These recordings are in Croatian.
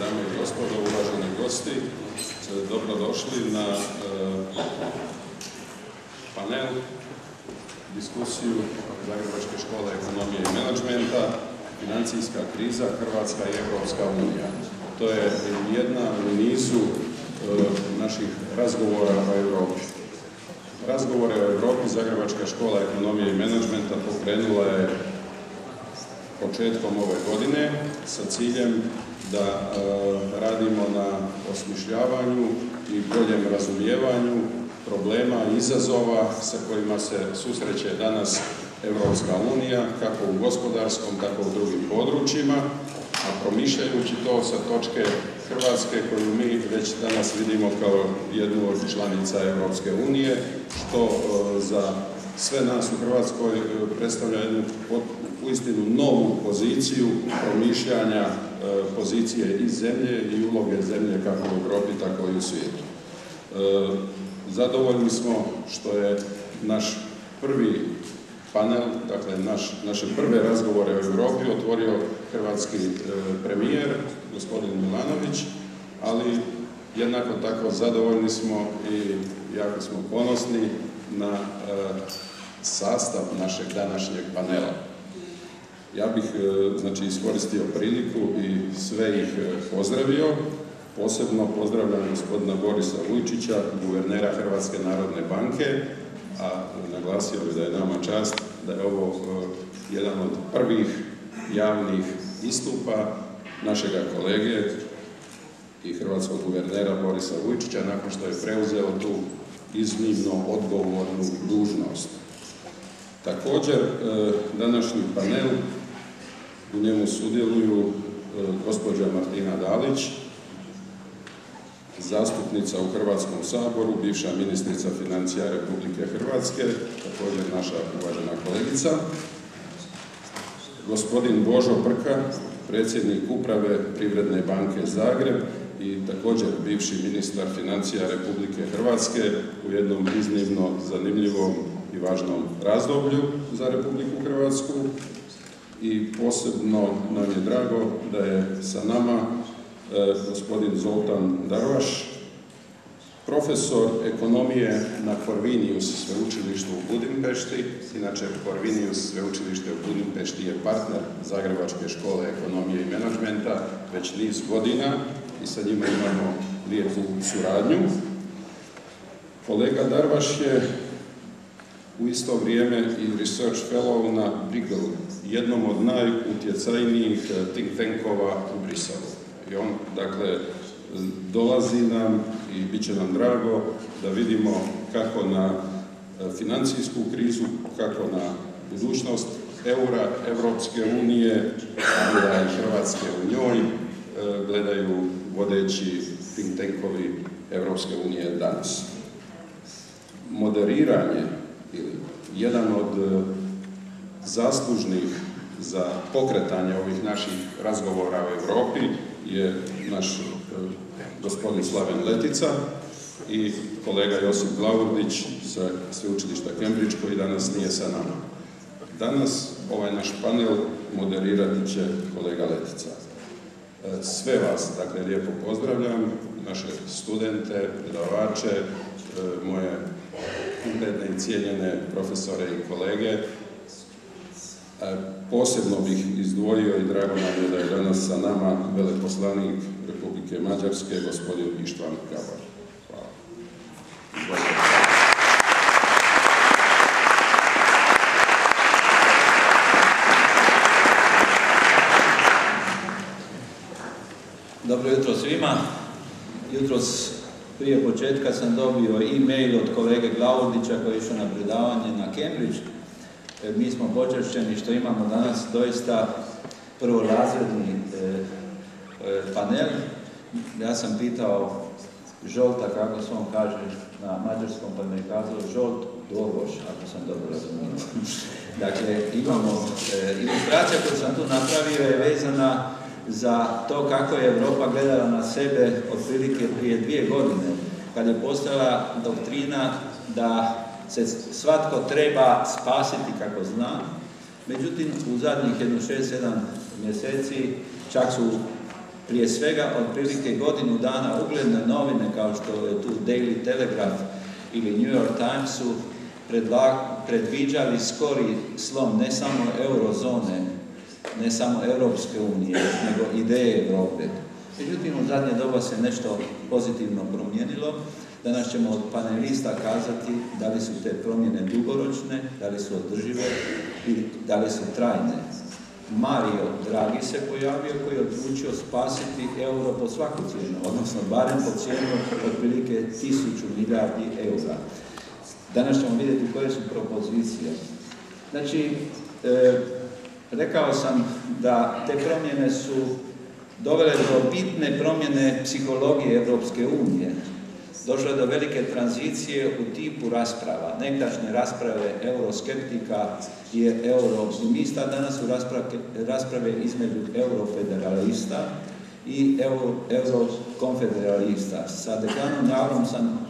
dame i gospodo, uvaženi gosti, dobrodošli na panel, diskusiju Zagrebačke škole ekonomije i menadžmenta, financijska kriza, Hrvatska i Europska unija. To je jedna u nizu naših razgovora o Europi. Razgovore o Europi Zagrebačka škola ekonomije i menadžmenta pokrenula je početkom ove godine sa ciljem da radimo na osmišljavanju i boljem razumijevanju problema i izazova sa kojima se susreće danas Europska unija, kako u gospodarskom, tako u drugim područjima, a promišljajući to sa točke Hrvatske, koju mi već danas vidimo kao jednu od članica Europske unije, što za sve nas u Hrvatskoj predstavlja jednu uistinu novu poziciju promišljanja pozicije i zemlje i uloge zemlje kako u Europi, tako i u svijetu. Zadovoljni smo što je naš prvi panel, dakle naše prve razgovore o Europi otvorio hrvatski premijer, gospodin Milanović, ali jednako tako zadovoljni smo i jako smo ponosni na sastav našeg današnjeg panela. Ja bih iskoristio priliku i sve ih pozdravio. Posebno pozdravljam gospodina Borisa Vujčića, guvernera Hrvatske narodne banke, a naglasio bih da je nama čast da je ovo jedan od prvih javnih istupa našega kolege i hrvatskog guvernera Borisa Vujčića nakon što je preuzeo tu iznimno odgovornu dužnost. Također, današnji panel, u njemu sudjeluju gospođa Martina Dalić, zastupnica u Hrvatskom saboru, bivša ministrica financija Republike Hrvatske, također naša uvažena kolegica, gospodin Božo Prka, predsjednik uprave Privredne banke Zagreb i također bivši ministar financija Republike Hrvatske u jednom iznimno zanimljivom i važnom razdoblju za Republiku Hrvatsku. I posebno nam je drago da je sa nama gospodin Zoltan Darvaš, profesor ekonomije na Corvinus sveučilištu u Budimpešti. Inače, Corvinus sveučilište u Budimpešti je partner Zagrebačke škole ekonomije i menadžmenta već niz godina i sa njima imamo lijepu suradnju. Kolega Darvaš je u isto vrijeme i research fellow na Bruegel, jednom od najutjecajnijih think tankova u Briselu. I on, dakle, dolazi nam i bit će nam drago da vidimo kako na financijsku krizu, kako na budućnost eura, Europske unije, a i Hrvatske u njoj, gledaju vodeći think tankovi Europske unije danas. Moderiranje ili jedan od zaslužnih za pokretanje ovih naših razgovora o Europi je naš gospodin Slaven Letica i kolega Josip Glaurdić sa sveučilišta Cambridge, koji danas nije sa nama. Danas ovaj naš panel moderirati će kolega Letica. Sve vas, dakle, lijepo pozdravljam, naše studente, predavače, moje ugledne i cijenjene profesore i kolege. Posebno bih izdvojio i drago nam je da je danas sa nama veleposlanik Republike Mađarske, gospodin Ištvan Gabar. Hvala. Dobro jutro svima. Jutros prije početka sam dobio e-mail od kolege Glaurdića koji je išao na predavanje na Cambridge. Mi smo počašćeni što imamo danas doista prvorazredni panel. Ja sam pitao Žolta, kako se on kaže na mađarskom, pa mi je kazao Žolt Dvogoš, ako sam dobro razumio. Dakle, imamo ilustracija koju sam tu napravio je vezana za to kako je Europa gledala na sebe otprilike prije 2 godine, kad je postojala doktrina da se svatko treba spasiti kako zna. Međutim, u zadnjih 6-7 mjeseci čak su Prije svega, otprilike godinu dana ugledne novine kao što je tu Daily Telegraph ili New York Times su predviđali skori slom ne samo eurozone, ne samo Europske unije, nego ideje Europe. Međutim, u zadnje doba se nešto pozitivno promijenilo. Danas ćemo od panelista kazati da li su te promjene dugoročne, da li su održive i da li su trajne. Mario Draghi se pojavio koji je odlučio spasiti euro po svaku cijenu, odnosno barem po cijenu otprilike 1000 milijardi eura. Danas ćemo vidjeti koje su propozicije. Znači, rekao sam da te promjene su dovele do bitne promjene psihologije Europske unije. Došlo je do velike tranzicije u tipu rasprava. Nekdašnje rasprave euroskeptika i eurooptimista, danas su rasprave između eurofederalista i eurokonfederalista. Sa dekanom Javrom sam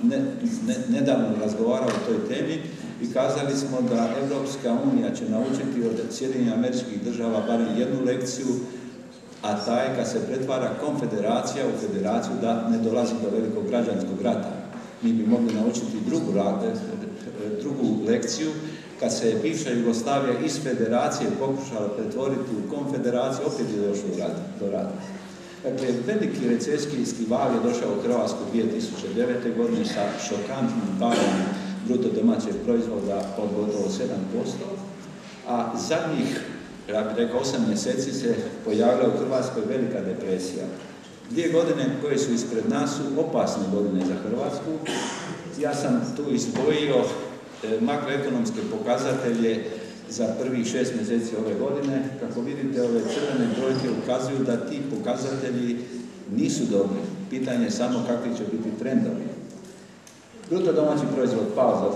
nedavno razgovarao o toj temi i kazali smo da Europska unija će naučiti od Sjedinjenih Američkih Država barem jednu lekciju, a taj kad se pretvara konfederacija u federaciju da ne dolazi do velikog građanskog rata. Mi bi mogli naučiti drugu lekciju, kad se je bivša Jugoslavija iz federacije pokušala pretvoriti u konfederaciju, opet je došlo do rata. Dakle, veliki recesijski val je došao u Hrvatsku 2009. godine sa šokantnim padom bruto domaćeg proizvoda od gotovo 7%, a zadnjih, ja bih rekao, 8 mjeseci se pojavila u Hrvatskoj velika depresija. 2 godine koje su ispred nas su opasne godine za Hrvatsku. Ja sam tu izdvojio makroekonomske pokazatelje za prvih 6 mjeseci ove godine. Kako vidite, ove crvene brojke ukazuju da ti pokazatelji nisu dobri. Pitanje je samo kakvi će biti trendovi. Bruto domaći proizvod pao za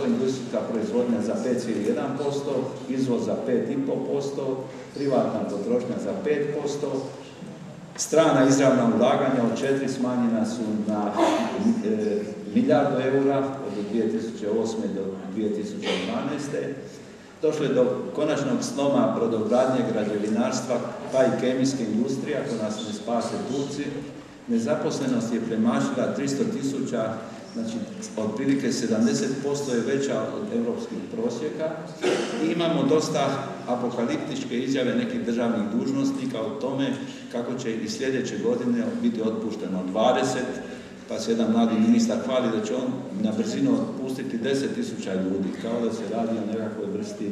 2%, industrijska proizvodnja za 5,1%, izvoz za 5,5%, privatna potrošnja za 5%, strana izravna ulaganja od 4 smanjena su na milijardu eura od 2008. do 2012. Došlo je do konačnog sloma brodogradnje, građevinarstva, pa i kemijske industrije, ako nas ne spase Turci. Nezaposlenost je premašila 300.000, znači otprilike 70% je veća od europskih prosjeka i imamo dosta apokaliptičke izjave nekih državnih dužnosnika o tome kako će i sljedeće godine biti otpušteno 20, pa se jedan mladi ministar hvali da će on na brzinu otpustiti 10.000 ljudi, kao da se radi o nekakvoj vrsti.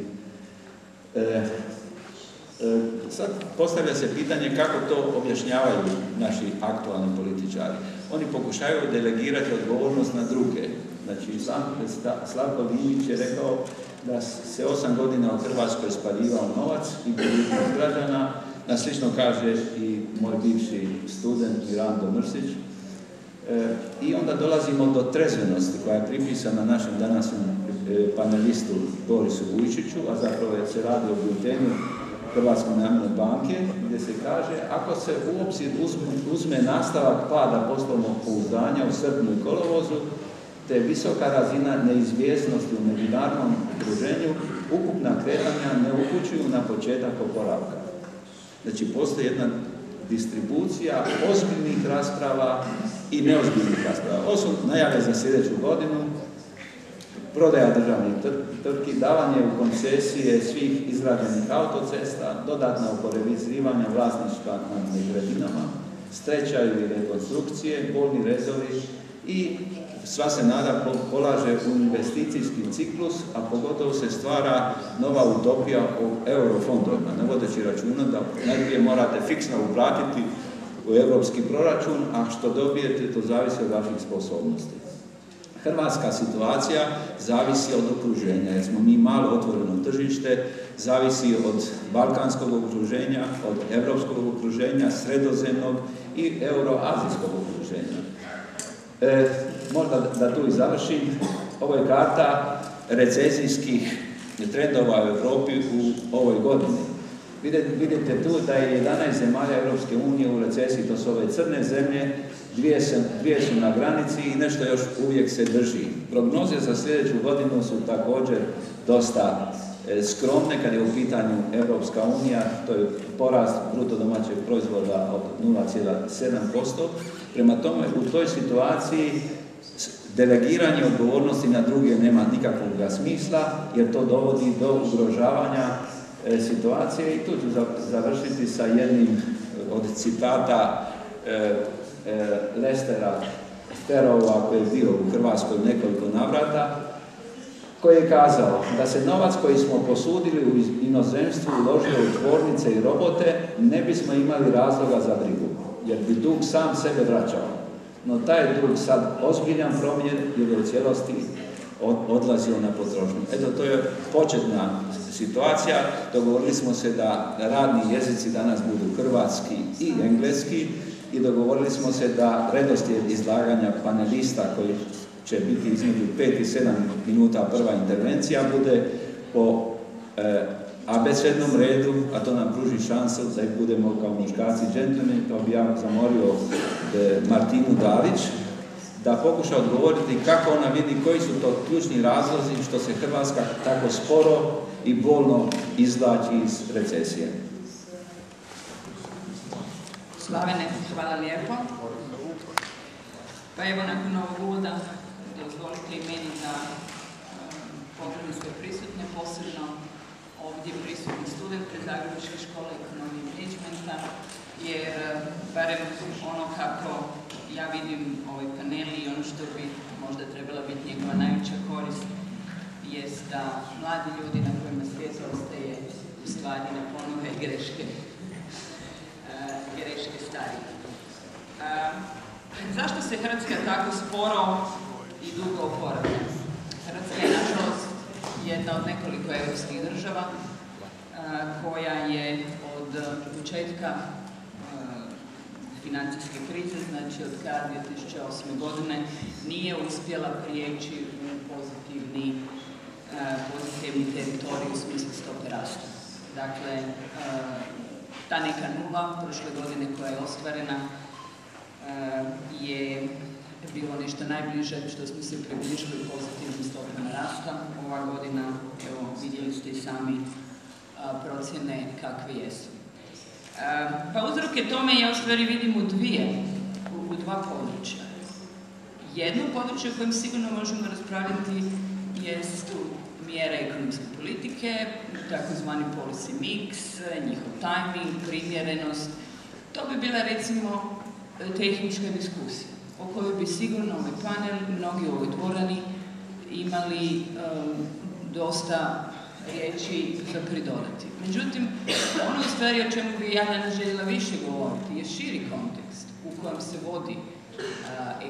Sad postavlja se pitanje kako to objašnjavaju naši aktualni političari. Oni pokušavaju delegirati odgovornost na druge. Znači, Slavko Linić je rekao da se 8 godina u Hrvatskoj spaljivao novac i budućnost građana. Na slično kaže i moj bivši student Mirando Mrsić. I onda dolazimo do trezvenosti koja je pripisana našem današnjem panelistu Borisu Vujčiću, a zapravo se radi o biltenu Hrvatske narodne banke, gdje se kaže ako se u obzir uzme nastavak pada poslovnog pouzdanja u srpnju i kolovozu, te visoka razina neizvjesnosti u međunarodnom okruženju, ukupna kretanja ne upućuju na početak oporavka. Znači, postoji jedna distribucija ozbiljnih rasprava i neozbiljnih rasprava. Ovo su najave za sljedeću godinu, prodaja državnih tvrtki, davanje u koncesije svih izgrađenih autocesta, dodatna oporezivanja vlasništva nad nekretninama, stečajevi i rekonstrukcije, bolni rezovi i sva se nada polaže u investicijski ciklus, a pogotovo se stvara nova utopija o eurofondovima, ne vodeći računa da najprije morate fiksno uplatiti u europski proračun, a što dobijete to zavisi od vaših sposobnosti. Hrvatska situacija zavisi od okruženja, jer smo mi malo otvoreno tržište, zavisi od balkanskog okruženja, od europskog okruženja, sredozemnog i euroazijskog okruženja. Možda da tu i završim, ovo je karta recesijskih trendova u Europi u ovoj godini. Vidite tu da je 11 zemalja Europske unije u recesiji, to su ove crne zemlje, dvije su na granici i nešto još uvijek se drži. Prognoze za sljedeću godinu su također dosta skromne kad je u pitanju Europska unija, to je porast bruto domaćeg proizvoda od 0,7%. Prema tome, u toj situaciji delegiranje odgovornosti na druge nema nikakvog smisla, jer to dovodi do ugrožavanja situacije. I tu ću završiti sa jednim od citata Lestera Sterova, koji je bio u Hrvatskoj nekoliko navrata, koji je kazao da se novac koji smo posudili u inozemstvu uložio u tvornice i robote, ne bismo imali razloga za brigu, jer bi dug sam sebe vraćao. No taj dug sad ozbiljan promjer jer je u cijelosti odlazio na potrošnju. Eto, to je početna situacija. Dogovorili smo se da radni jezici danas budu hrvatski i engleski i dogovorili smo se da redoslijed izlaganja panelista koji će biti između 5 i 7 minuta prva intervencija bude po abecednom redu, a to nam pruži šansu da ih budemo kao muškarci džentlmeni, pa bi ja zamorio Martinu Dalić da pokuša odgovoriti kako ona vidi koji su to ključni razlozi što se Hrvatska tako sporo i bolno izvlači iz recesije. Slavene, hvala lijepo. Pa evo, nakon ovog uvoda, dozvolite i meni da pozdravim sve prisutne, posebno ovdje prisutni studente Zagrebačke škole ekonomije i menadžmenta, jer barem ono kako ja vidim ovaj panel i ono što bi možda trebala biti njegova najveća korist jest da mladi ljudi na kojima svijet ostaje u stvari ne ponove greške starih. Zašto se Hrvatska tako sporo i dugo oporavlja? Hrvatska je, nažalost, jedna od nekoliko europskih država koja je od početka financijske krize, znači od kraja 2008. godine, nije uspjela prijeći u pozitivni teritorij u smislu stope rasta. Dakle, ta neka nula prošle godine koja je ostvarena je bilo nešto najbliže što smo se približili pozitivnim stopama rasta. Ova godina, evo, vidjeli ste i sami procjene kakve jesu. Pa uzroke tome ja u stvari vidim u dva područja. Jedno područje o kojem sigurno možemo raspravljati jest mjere ekonomske politike, takozvani policy mix, njihov timing, primjerenost. To bi bila recimo tehnička diskusija o kojoj bi sigurno ovaj panel, mnogi u ovoj dvorani imali dosta riječi za pridodati. Međutim, ono u stvari o čemu bi ja danas željela više govoriti je širi kontekst u kojem se vodi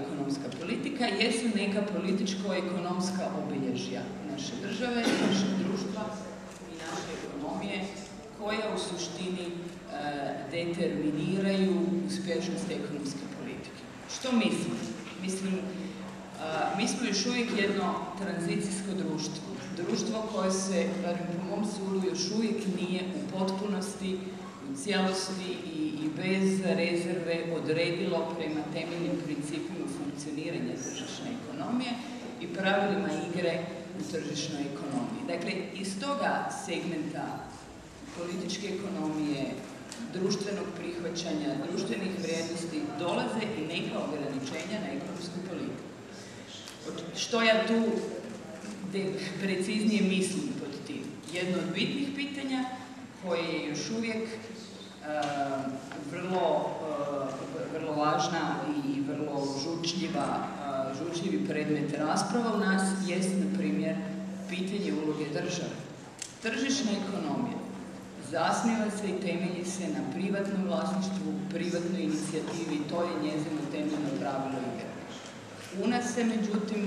ekonomska politika, jesu neka političko-ekonomska obilježja naše države, našeg društva i naše ekonomije koja u suštini determiniraju uspješnost ekonomske politike. Što mislim? Mi smo još uvijek jedno tranzicijsko društvo. Društvo koje se, barem po mom sudu, još uvijek nije u potpunosti, u cijelosti i bez rezerve odredilo prema temeljnim principima funkcioniranja tržišne ekonomije i pravilima igre u tržišnoj ekonomiji. Dakle, iz toga segmenta političke ekonomije, društvenog prihvaćanja, društvenih vrijednosti dolaze i neka ograničenja na ekonomsku politiku. Što ja tu preciznije mislim pod tim? Jedno od bitnih pitanja koje je još uvijek vrlo važna i vrlo žučljivi predmet rasprava u nas jest, na primjer, pitanje uloge države. Tržišna ekonomija zasniva se i temelji se na privatnom vlasništvu, privatnoj inicijativi, to je njezino temeljno pravilo igre. U nas se, međutim,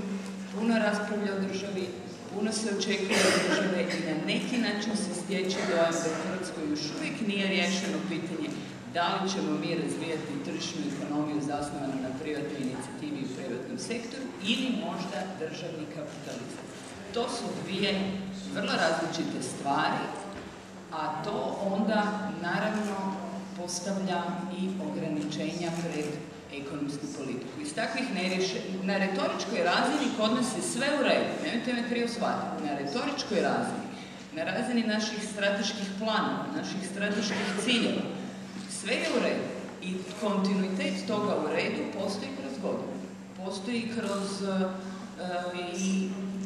puno raspravlja o državi, puno se očekuje od države i na neki način se stječe dojam da u Hrvatskoj još uvijek nije riješeno pitanje da li ćemo mi razvijati tržišnu ekonomiju zasnovanu na privatnoj inicijativi i privatnom sektoru ili možda državni kapitalizam. To su dvije vrlo različite stvari, a to onda naravno postavlja i ograničenja pred ekonomsku politiku. Iz takvih na retoričkoj razini kod nas je sve u redu, nemojte me krivo shvatiti, na retoričkoj razini na razini naših strateških planova, naših strateških ciljeva. Sve je u redu i kontinuitet toga u redu postoji kroz godine.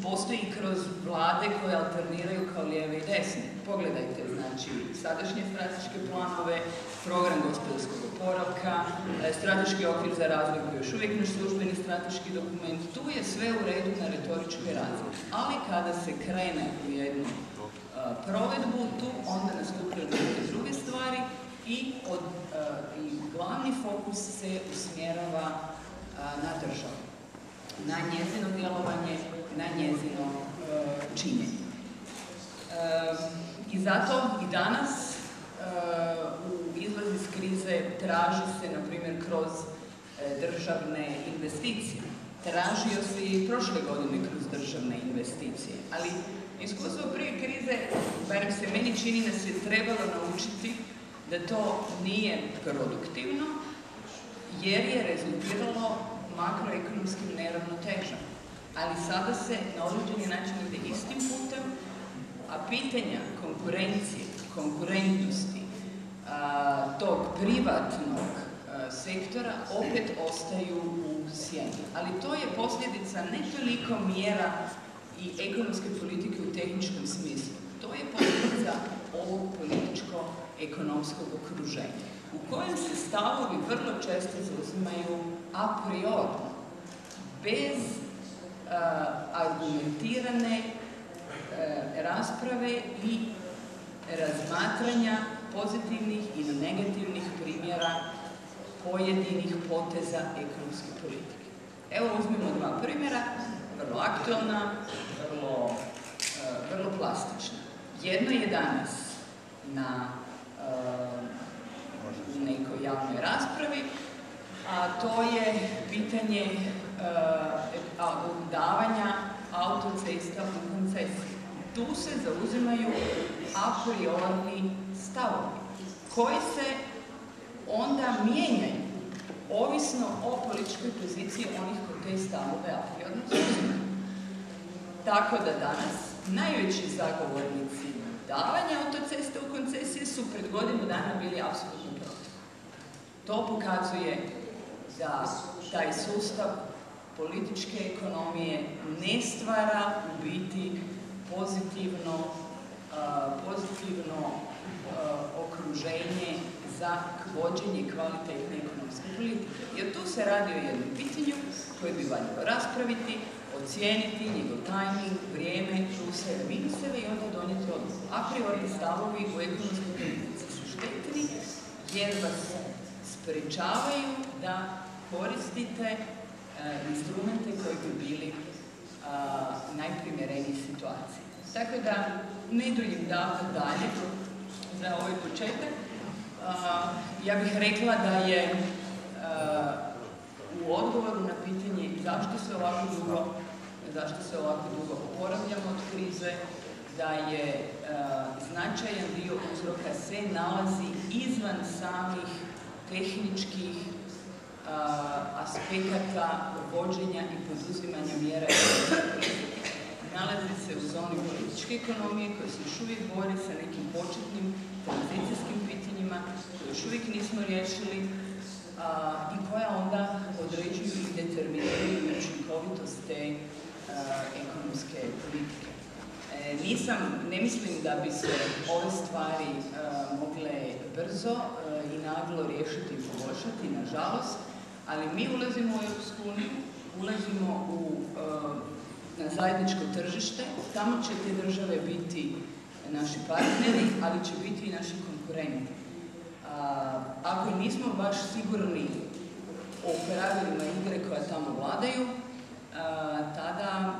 Postoji kroz vlade koje alterniraju kao lijeve i desne. Pogledajte, znači, sadašnje strateške planove, program gospodarskog oporavka, strateški okvir za razvoj koji je još uvijek naš službeni strateški dokument. Tu je sve u redu na retoričkoj razini. Ali kada se krene u jednu provedbu, tu onda nastupaju neke druge stvari i glavni fokus se usmjerava na državu, na njezino djelovanje, na njezino činjenje. I zato i danas u izlazu iz krize traži se, na primjer, kroz državne investicije. Tražio se i prošle godine kroz državne investicije, ali iskustvo prije krize, barem se meni čini, nas je trebalo naučiti da to nije produktivno, jer je rezultiralo makroekonomskim neravnotežama. Ali sada se na određeni način ide istim putem, a pitanja konkurencije, konkurentnosti, tog privatnog sektora opet ostaju u sjeni. Ali to je posljedica ne toliko mjera i ekonomske politike u tehničkom smislu. To je posljedica ovog političko-ekonomskog okruženja, u kojem se stavovi vrlo često zauzimaju a priori, bez argumentirane rasprave i razmatranja pozitivnih i negativnih primjera pojedinih poteza ekonomske politike. Evo uzmimo dva primjera, vrlo aktualna, vrlo plastična. Jedno je danas u nekoj javnoj raspravi, a to je pitanje davanja autocesta u koncesiju. Tu se zauzimaju a priorni stavovi, koji se onda mijenjaju ovisno o političkoj poziciji onih koji te stavove a priorno zauzimaju. Tako da danas najveći zagovornici davanja autoceste u koncesije su pred godinu dana bili apsolutno protiv. To pokazuje da taj sustav političke ekonomije ne stvara u biti pozitivno okruženje za vođenje kvalitetne ekonomske politike. Jer tu se radi o jednom pitanju koje bi valjalo raspraviti, ocijeniti njegov tajming, vrijeme, pluseve, minuseve i onda donijeti odluku. A priori stavovi u ekonomskoj politici su štetni jer vas sprečavaju da koristite instrumente koji bi bili najprimjereniji situaciji. Tako da ne duljim dalje za ovaj početak. Ja bih rekla da je u odgovoru na pitanje zašto se ovako dugo oporavljamo od krize, da je značajan dio uzroka se nalazi izvan samih tehničkih aspekata vođenja i poduzimanja mjera. Nalazi se u zoni političke ekonomije koja se još uvijek bori sa nekim početnim tranzicijskim pitanjima koje još uvijek nismo riješili i koja onda određuju i determiniraju učinkovitost te ekonomske politike. Ne mislim da bi se ove stvari mogle brzo i naglo riješiti i poboljšati, nažalost, ali mi ulazimo u Europsku uniju, ulazimo na zajedničko tržište, tamo će te države biti naši partneri, ali će biti i naši konkurenti. Ako nismo baš sigurni o pravilima igre koja tamo vladaju, tada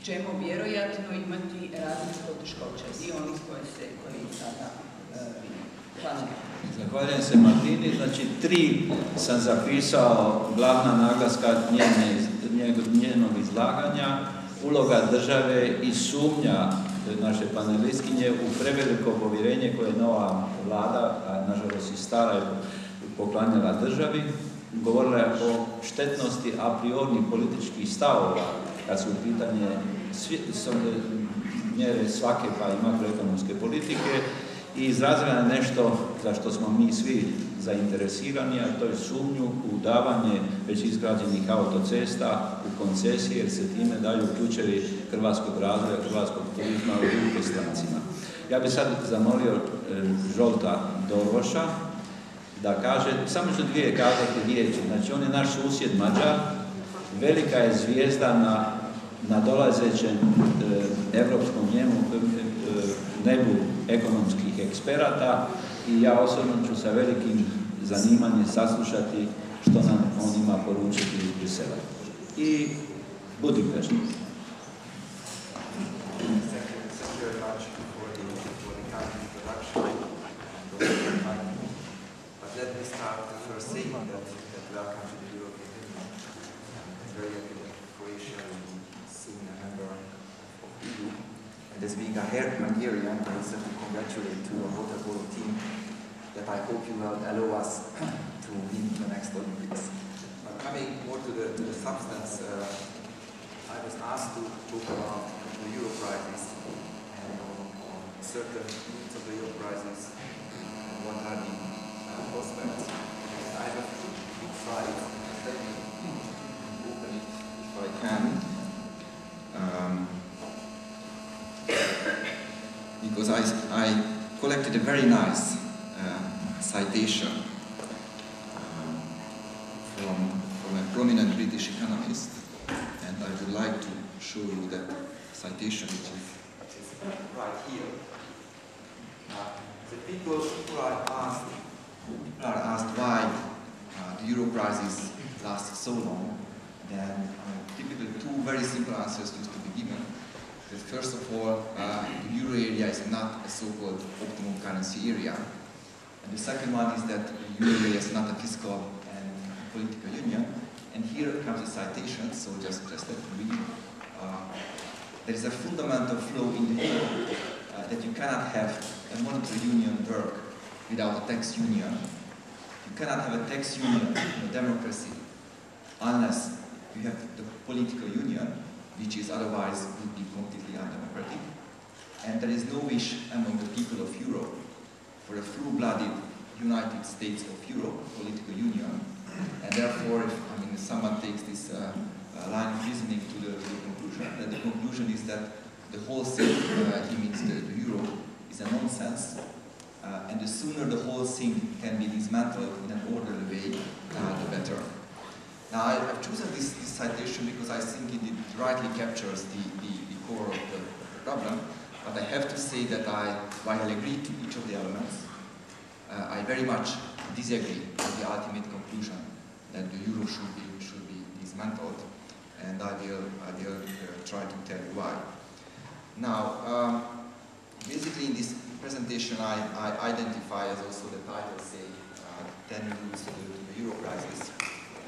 ćemo vjerojatno imati razne poteškoće i onih koji sada vidimo. Hvala. Zahvaljujem se Martini. Znači, 3 sam zapisao glavna naglaska njenog izlaganja, uloga države i sumnja naše panelistkinje u preveliko povjerenje koje je nova vlada, a nažalost i stara, je poklanjala državi. Govorila je o štetnosti a priori političkih stavova kad su u pitanje mjere svake pa i makroekonomske politike i izrazila je nešto za što smo mi svi zainteresirani, a to je sumnju u davanje već izgrađenih autocesta u koncesije, jer se time daju ključevi hrvatskog razvoja, hrvatskog turizma u ruke strancima. Ja bih sad zamolio Žolta Doroša da kaže, samo ću dvije kazati riječi. Znači, on je naš susjed Mađar, velika je zvijezda na dolazećem evropskom nebu ekonomskih eksperata i ja osobno ću sa velikim zanimanjem saslušati što nam on ima poručiti iz Brisela. I Budimpešta. Let me start first saying that welcome to the European Union. I'm very happy that Croatia will be soon a member of the EU. And as being a Hungarian, I also have to congratulate to our water polo team that I hope you will allow us to win the next Olympics. But coming more to the substance, I was asked to talk about the Euro crisis and on certain needs of the Euro crisis and what are the prospects. I have a big slide. Let me open it if I can. Because I collected a very nice citation from a prominent British economist, and I would like to show you that citation, which is right here. The people are asked why the Euro crisis lasts so long, then typically two very simple answers used to be given. That first of all, the Euro area is not a so-called optimum currency area. And the second one is that the Euro area is not a fiscal and political union. And here comes the citation, so just let me read. There is a fundamental flaw in the Euro that you cannot have a monetary union work without a tax union. You cannot have a tax union in a democracy unless you have the political union, which is otherwise would be completely undemocratic. And there is no wish among the people of Europe for a full-blooded United States of Europe political union. And therefore, if someone takes this line of reasoning to the conclusion, then the conclusion is that the whole thing, he means the Euro, is a nonsense. And the sooner the whole thing can be dismantled in an orderly way, the better. Now, I've chosen this citation because I think it rightly captures the core of the problem, but I have to say that while I agree to each of the elements, I very much disagree with the ultimate conclusion that the Euro should be dismantled, and I will try to tell you why. Now, basically in this presentation I identify, as also the title say, 10 rules to the Euro crisis.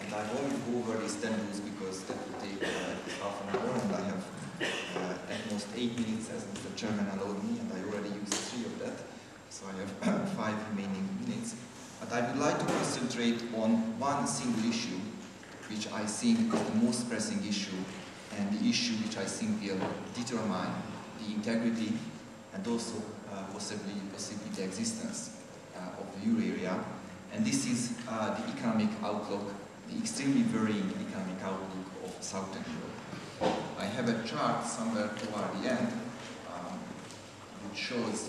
And I won't go over these 10 rules because that will take half an hour, and I have at most 8 minutes as Mr. Chairman allowed me, and I already used 3 of that, so I have 5 remaining minutes. But I would like to concentrate on one single issue, which I think is the most pressing issue, and the issue which I think will determine the integrity and also possibly the existence of the Euro area. And this is the economic outlook, the extremely varying economic outlook of Southern Europe. I have a chart somewhere toward the end which shows,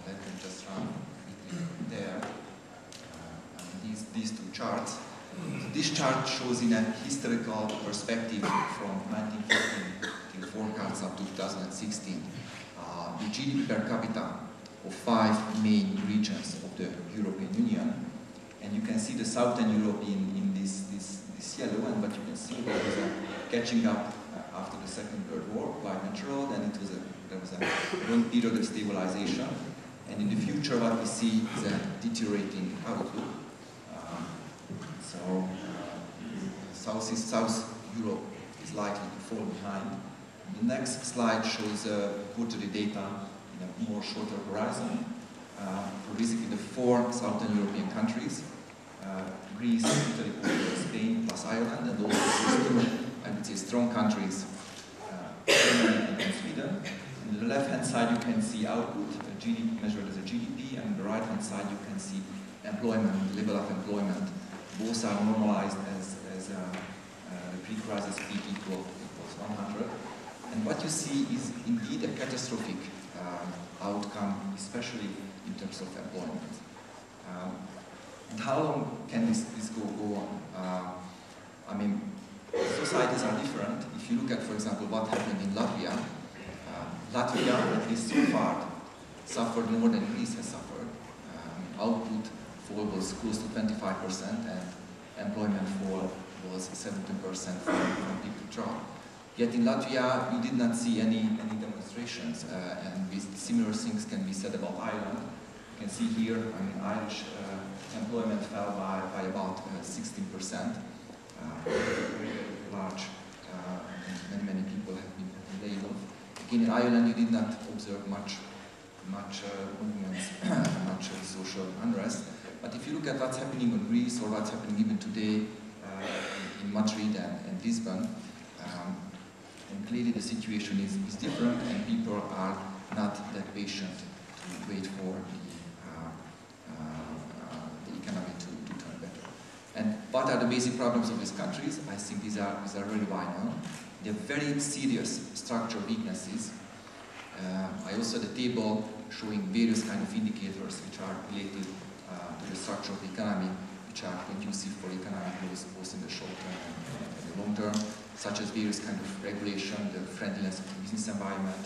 let me just run quickly there, these two charts. This chart shows in a historical perspective from 1914 till forecasts up to 2016 the GDP per capita of 5 main regions of the European Union. And you can see the Southern Europe in this yellow, and what you can see there was a catching up after the Second World War, quite natural. Then there was a long period of stabilization, and in the future what we see is a deteriorating outlook. South Europe is likely to fall behind. The next slide shows quarterly data in a more shorter horizon for basically the 4 Southern European countries, Greece, Italy, Portugal, Spain, plus Ireland, and also 2, I would say, strong countries, Germany and Sweden. On the left-hand side you can see output, GDP measured as a GDP, and on the right-hand side you can see employment, level of employment. Both are normalized as the pre-crisis peak equals 100. And what you see is indeed a catastrophic outcome, especially in terms of employment. And how long can this go on? I mean, societies are different. If you look at, for example, what happened in Latvia, Latvia, at least so far, suffered more than Greece has suffered. Output fall was close to 25%, and employment fall was 17% from peak to trough. Yet in Latvia, you did not see any demonstrations, and similar things can be said about Ireland. You can see here, I mean, Irish employment fell by about 16%. Very large, many people have been laid off. Again, in Ireland, you did not observe much movements, much social unrest. But if you look at what's happening in Greece or what's happening even today in Madrid and Lisbon, and clearly the situation is different, and people are not that patient to wait for the economy to turn better. And what are the basic problems of these countries? I think these are really well known. They have very serious structural weaknesses. I also had a table showing various kind of indicators which are related to the structure of the economy, which are conducive for economic growth both in the short term and the long term, such as various kind of regulation, the friendliness of the business environment,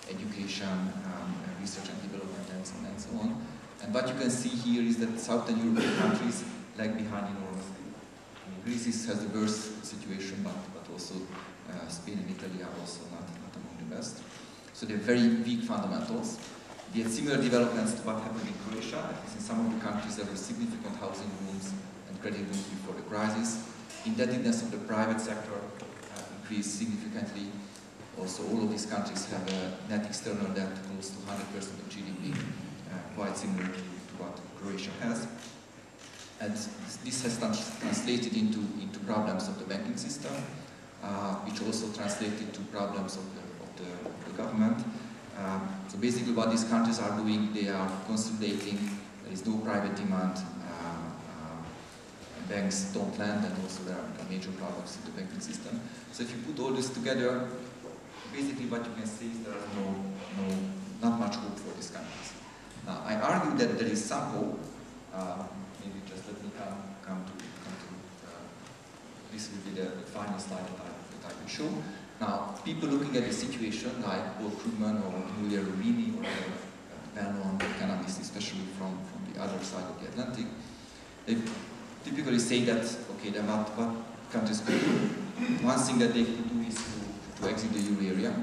education, research and development, and so on. And what you can see here is that Southern European countries lag behind enormously. I mean, Greece has the worst situation, but also Spain and Italy are also not among the best. So they're very weak fundamentals. They had similar developments to what happened in Croatia. At least in some of the countries there were significant housing booms and credit booms before the crisis. Indebtedness of the private sector increased significantly. Also, all of these countries have a net external debt close to 100% of GDP, quite similar to what Croatia has. And this has translated into problems of the banking system, which also translated to problems of the government. So basically what these countries are doing, they are consolidating, there is no private demand, banks don't lend, and also there are major problems in the banking system. So if you put all this together, basically what you can say is there is not much hope for these countries. Now I argue that there is some hope. Maybe just let me come to this will be the final slide that I will show. Now, people looking at the situation like Paul Krugman or Giulio Rubini or well-known economists, especially from the other side of the Atlantic, they typically say that, okay, then what countries could do? One thing that they could do is to exit the euro area.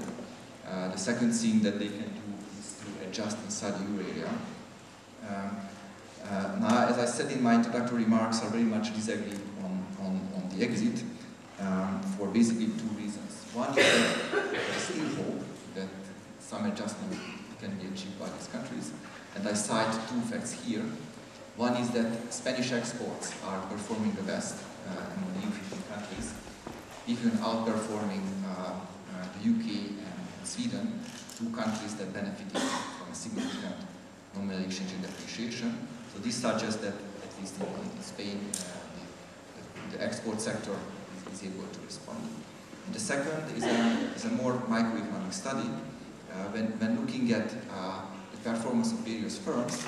The second thing that they can do is to adjust inside the euro area. Now, as I said in my introductory remarks, I very much disagree on the exit for basically two reasons. One is that there is still hope that some adjustment can be achieved by these countries, and I cite two facts here. One is that Spanish exports are performing the best among the EU15 countries, even outperforming the UK and Sweden, two countries that benefited from a significant nominal exchange rate depreciation. So this suggests that, at least in Spain, the export sector is able to respond. And the second is a more microeconomic study. When looking at the performance of various firms,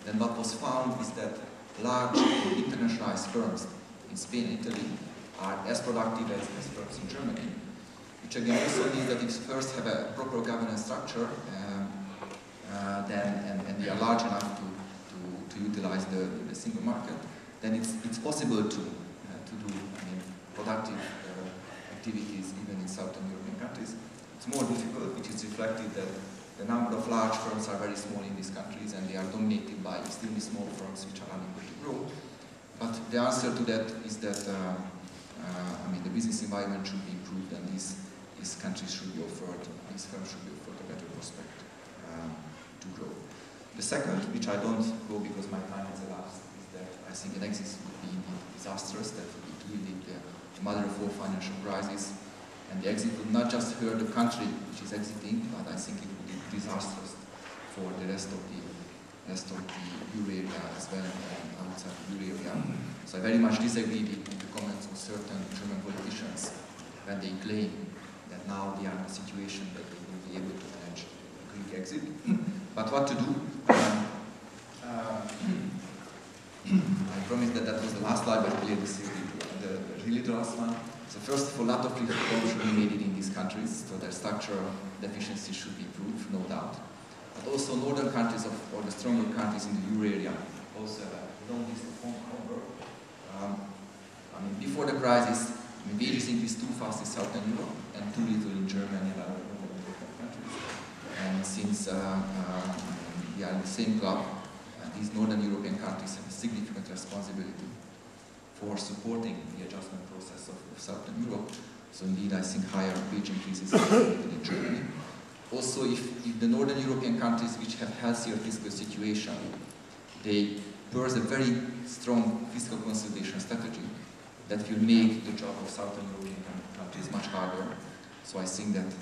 then what was found is that large internationalized firms in Spain and Italy are as productive as firms in Germany, which again also means that if firms have a proper governance structure, and they are large enough to utilize the single market, then it's possible to do productive activities even in Southern European countries. It's more difficult, which is reflected that the number of large firms are very small in these countries, and they are dominated by extremely small firms which are unable to grow. But the answer to that is that the business environment should be improved, and these countries should be offered, these firms should be offered a better prospect to grow. The second, which I don't go because my time has elapsed, is that I think an exit would be disastrous. That would be really the mother of all financial crises. And the exit would not just hurt the country which is exiting, but I think it would be disastrous for the rest of the euro area as well and outside the euro area. So I very much disagree with the comments of certain German politicians when they claim that now they are in a situation that they will be able to manage a Greek exit. But what to do? I promised that that was the last slide, but clearly this is really the last one. So first of all, a lot of reforms should be made in these countries, so their structural deficiencies should be improved, no doubt. But also northern countries or the stronger countries in the euro area also have a long list of homework. I mean, before the crisis, wages increased too fast in Southern Europe and too little in Germany and other European countries. And since we are in the same club, these northern European countries have a significant responsibility for supporting the adjustment process of Southern Europe. So indeed, I think higher wage increases are needed in Germany. Also, if the northern European countries which have healthier fiscal situation, they pursue a very strong fiscal consolidation strategy that will make the job of Southern European countries much harder. So I think that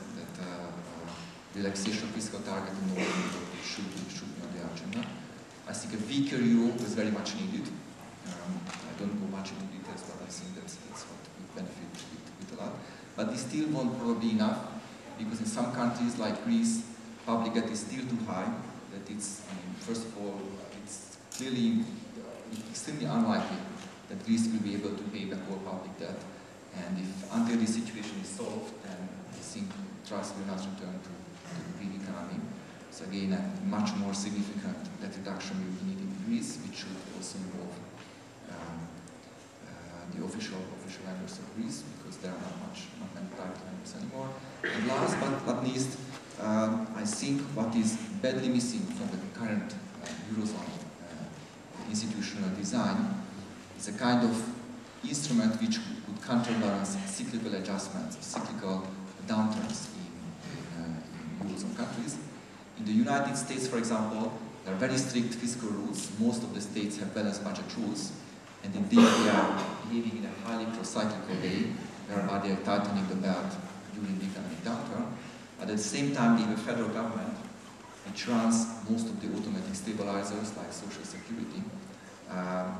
relaxation of fiscal target in northern Europe should be on the agenda. I think a weaker euro is very much needed. I don't go much into details, but I think that's what would benefit with a lot. But this still won't probably enough, because in some countries like Greece, public debt is still too high. That it's, first of all, it's clearly extremely unlikely that Greece will be able to pay back all public debt. And if until this situation is solved, then I think trust will not return to the Greek economy. So again, a much more significant debt reduction will be needed in Greece, which should also involve the official lenders of Greece, because there are not many private lenders anymore. And last but not least, I think what is badly missing from the current Eurozone institutional design is a kind of instrument which would counterbalance cyclical adjustments, cyclical downturns in Eurozone countries. In the United States, for example, there are very strict fiscal rules. Most of the states have balanced budget rules, and indeed they are behaving in a highly pro-cyclical way, whereby they are tightening the belt during the economic downturn. But at the same time, they have a federal government which runs most of the automatic stabilizers like Social Security.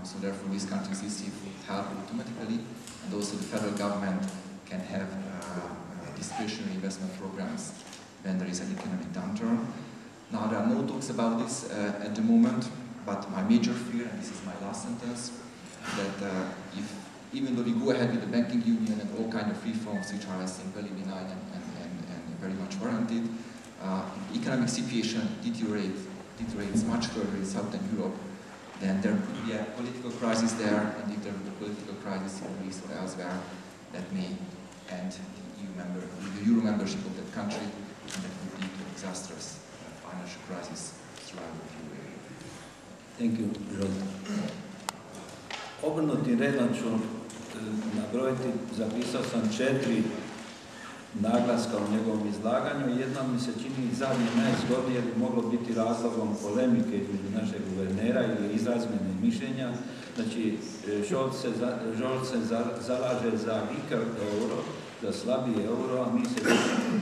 So therefore, these countries receive help automatically, and also the federal government can have discretionary investment programs when there is an economic downturn. Now, there are no talks about this at the moment, but my major fear, and this is my last sentence, that even though we go ahead with the banking union and all kinds of reforms which are, I think, very benign and very much warranted, if the economic situation deteriorates much further in Southern Europe, then there could be a political crisis there, and if there is a political crisis in Greece or elsewhere, that may end the euro membership of that country, and that would lead to a disastrous financial crisis throughout the euro area. Thank you, Žolt. Obrnutim redom ću nabrojiti, zapisao sam 4 naglaska u njegovom izlaganju. Jedno mi se čini zadnje najzgodnije bi moglo biti razlogom polemike između našeg guvernera ili izrazmjene mišljenja. Znači, Žolt se zalaže za weaker euro, za slabiji euro, a mi se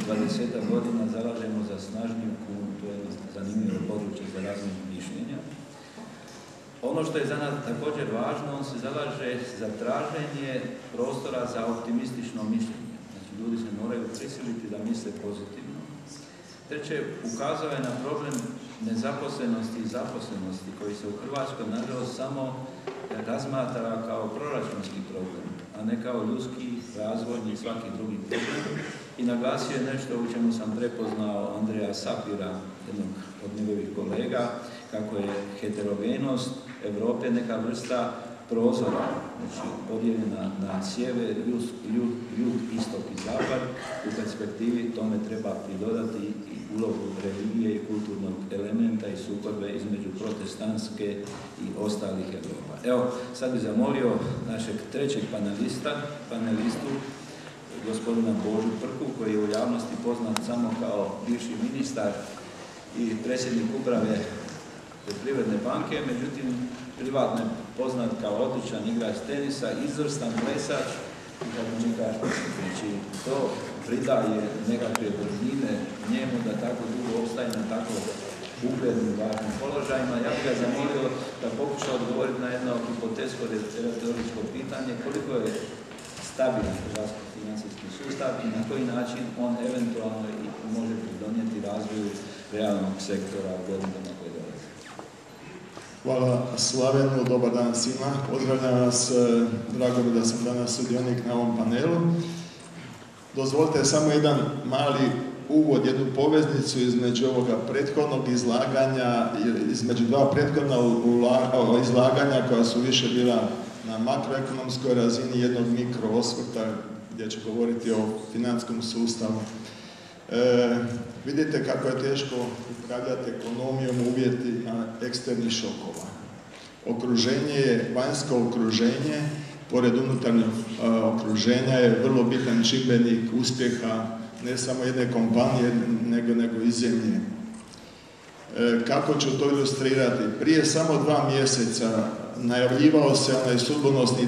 20 godina zalažemo za snažniju kunu. To je jedno zanimljivo područje za razmjenu mišljenja. Ono što je za nas također važno, on se zalaže za traženje prostora za optimistično mišljenje. Znači, ljudi se moraju prisiliti da misle pozitivno. Treće, ukazao je na problem nezaposlenosti i zaposlenosti, koji se u Hrvatskoj nažalost samo razmatra kao proračunski problem, a ne kao ljudski, razvojni i svaki drugi problem. I naglasio je nešto u čemu sam prepoznao Andreja Sapira, jednog od njegovih kolega, kako je heterogenost Europe neka vrsta prozora, znači podijeljena na sjever, jug, istok i zapad. U perspektivi tome treba pridodati i ulogu religije i kulturnog elementa i sukobe između protestantske i ostalih Europa. Evo, sad bih zamolio našeg trećeg panelistu, gospodina Božu Prku, koji je u javnosti poznat samo kao bivši ministar i predsjednik uprave Privredne banke, međutim, privatno je poznat kao odličan igrač tenisa, izvrstan plesač i kako mi kažete, znači to pridaje nekakve brzine njemu da tako dugo opstaje na tako uglednim važnim položajima. Ja bih ga zamolio da pokuša odgovoriti na jedno hipotetsko retoričko pitanje koliko je stabilan hrvatski financijski sustav i na koji način on eventualno može pridonijeti razvoju realnog sektora u godinama koje dolaze. Hvala Slavenu, dobar dan svima. Pozdravljam vas, drago mi da sam danas sudionik na ovom panelu. Dozvolite samo jedan mali uvod, jednu poveznicu između ovoga prethodnog izlaganja, između dva prethodna izlaganja koja su više bila na makroekonomskoj razini, jednog mikroosvrta gdje ću govoriti o financijskom sustavu. Vidite kako je teško upravljati ekonomijom u uvjetima eksternih šokova. Okruženje je, vanjsko okruženje, pored unutarnjeg okruženja je vrlo bitan čimbenik uspjeha ne samo jedne kompanije, nego i zemlje. Kako ću to ilustrirati? Prije samo 2 mjeseca najavljivao se onaj sudbonosni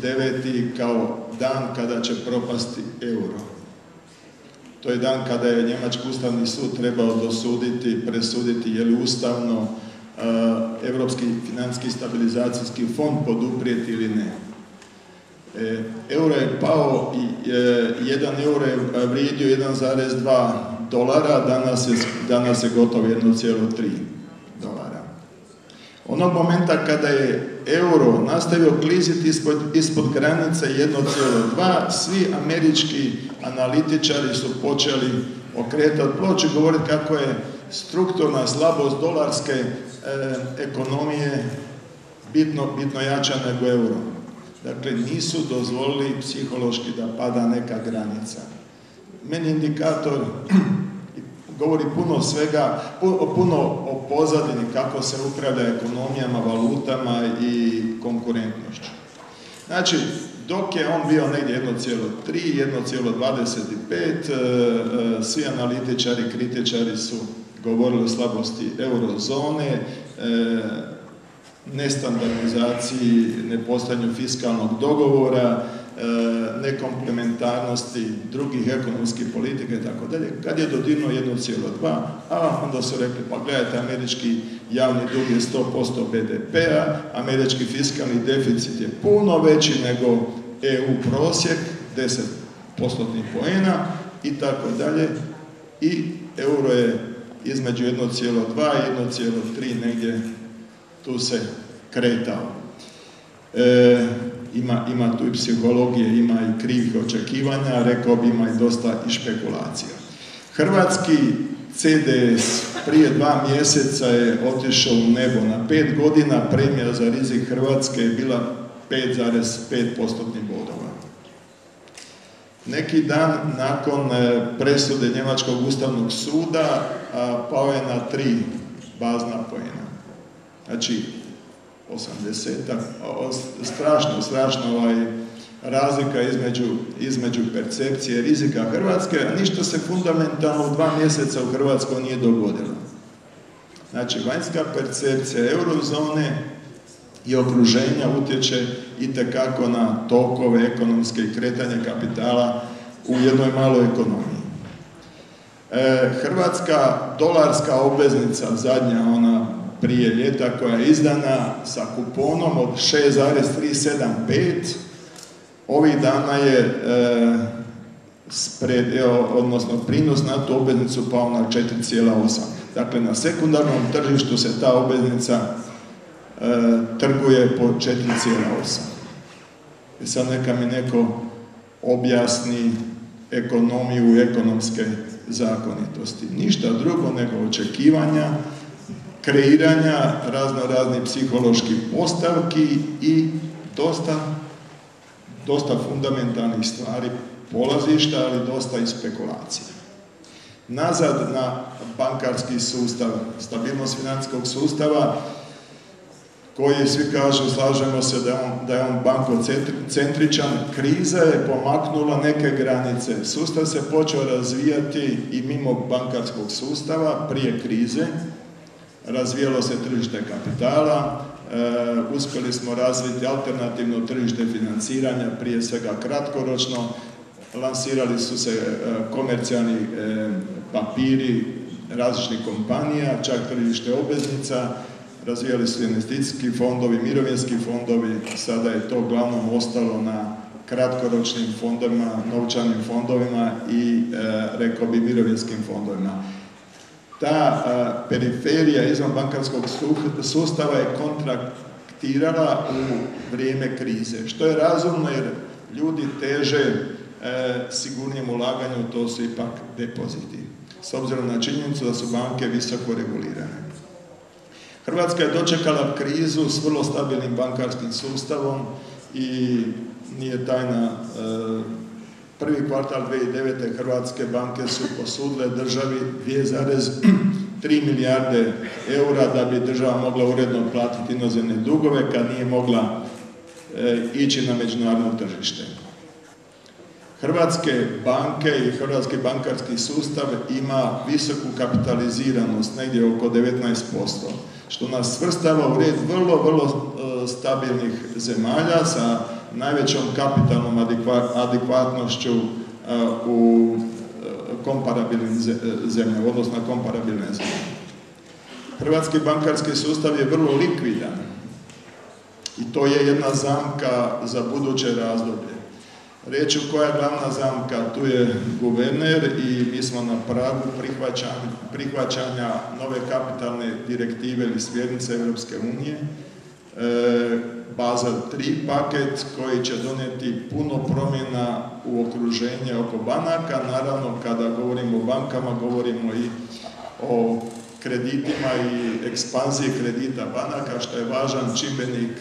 12.9. kao dan kada će propasti euro. To je dan kada je Njemački ustavni sud trebao presuditi je li ustavno Europski financijski stabilizacijski fond poduprijeti ili ne. Euro je pao i 1 euro je vrijedio $1,2, danas je gotovo 1,3 dolara. Onog momenta kada je euro nastavio kliziti ispod granice 1,2, svi američki analitičari su počeli okretati ploču i govoriti kako je strukturna slabost dolarske ekonomije bitno jača nego euro. Dakle, nisu dozvolili psihološki da pada neka granica. Meni indikator govori puno svega, puno o pozadini kako se upravlja ekonomijama, valutama i konkurentnošću. Znači, dok je on bio negdje 1,3, 1,25, svi analitičari, kritičari su govorili o slabosti eurozone, nestandardizaciji, nepostojanju fiskalnog dogovora, nekomplementarnosti drugih ekonomskih politika i tako dalje. Kad je dodirnuo 1,2, onda su rekli, pa gledajte, američki javni dug je 100% BDP-a, američki fiskalni deficit je puno veći nego EU prosjek, 10% poena i tako dalje. I euro je između 1,2 i 1,3 negdje tu se kretao. Ima tu i psihologije, ima i krivih očekivanja, rekao bi ima i dosta i špekulacija. Hrvatski CDS prije 2 mjeseca je otišao u nebo. Na 5 godina premija za rizik Hrvatske je bila 5,5% bodova. Neki dan nakon presude Njemačkog ustavnog suda pao je na 3 bazna poena. Znači, 80-ak, strašno razlika između percepcije rizika Hrvatske, a ništa se fundamentalno u 2 mjeseca u Hrvatskoj nije dogodilo. Znači, vanjska percepcija eurozone i okruženja utječe itekako na tokove ekonomske i kretanje kapitala u jednoj maloj ekonomiji. Hrvatska dolarska obveznica, zadnja ona prije ljeta koja je izdana sa kuponom od 6,375, ovih dana je odnosno prinos na tu obveznicu pao na 4,8. Dakle, na sekundarnom tržištu se ta obveznica trguje po 4,8. I sad neka mi neko objasni ekonomiju i ekonomske zakonitosti. Ništa drugo nego očekivanja, kreiranja raznih psiholoških postavki i dosta fundamentalnih stvari, polazišta, ali dosta i spekulacija. Nazad na bankarski sustav, stabilnost financijskog sustava, koji svi kažu, slažemo se da je on bankocentričan, kriza je pomaknula neke granice. Sustav se počeo razvijati i mimo bankarskog sustava prije krize. Razvijalo se tržište kapitala, uspjeli smo razviti alternativno tržište financiranja, prije svega kratkoročno, lansirali su se komercijalni papiri različitih kompanija, čak tržište obveznica, razvijali su investicijski fondovi, mirovinski fondovi, sada je to uglavnom ostalo na kratkoročnim fondovima, novčanim fondovima i, rekao bi, mirovinskim fondovima. Ta periferija izvanbankarskog sustava je kontraktirala u vrijeme krize, što je razumno jer ljudi teže sigurnijem ulaganju, to su ipak depoziti, s obzirom na činjenicu da su banke visoko regulirane. Hrvatska je dočekala krizu s vrlo stabilnim bankarskim sustavom i nije tajna, prvi kvartal 2009. hrvatske banke su posudile državi 2,3 milijarde eura da bi država mogla uredno platiti inozemne dugove kad nije mogla ići na međunarodno tržište. Hrvatske banke i hrvatski bankarski sustav ima visoku kapitaliziranost, negdje oko 19%, što nas svrstava u red vrlo stabilnih zemalja sa najvećom kapitalnom adekvatnošću u komparabilnim zemljama, odnosno komparabilne zemlje. Hrvatski bankarski sustav je vrlo likvidan i to je jedna zamka za buduće razdoblje. Reći koja je glavna zamka, tu je guverner i mi smo na pragu prihvaćanja nove kapitalne direktive ili smjernice Europske unije, Basel 3 paket koji će donijeti puno promjena u okruženje oko banaka. Naravno, kada govorimo o bankama, govorimo i o kreditima i ekspanziji kredita banaka, što je važan čimbenik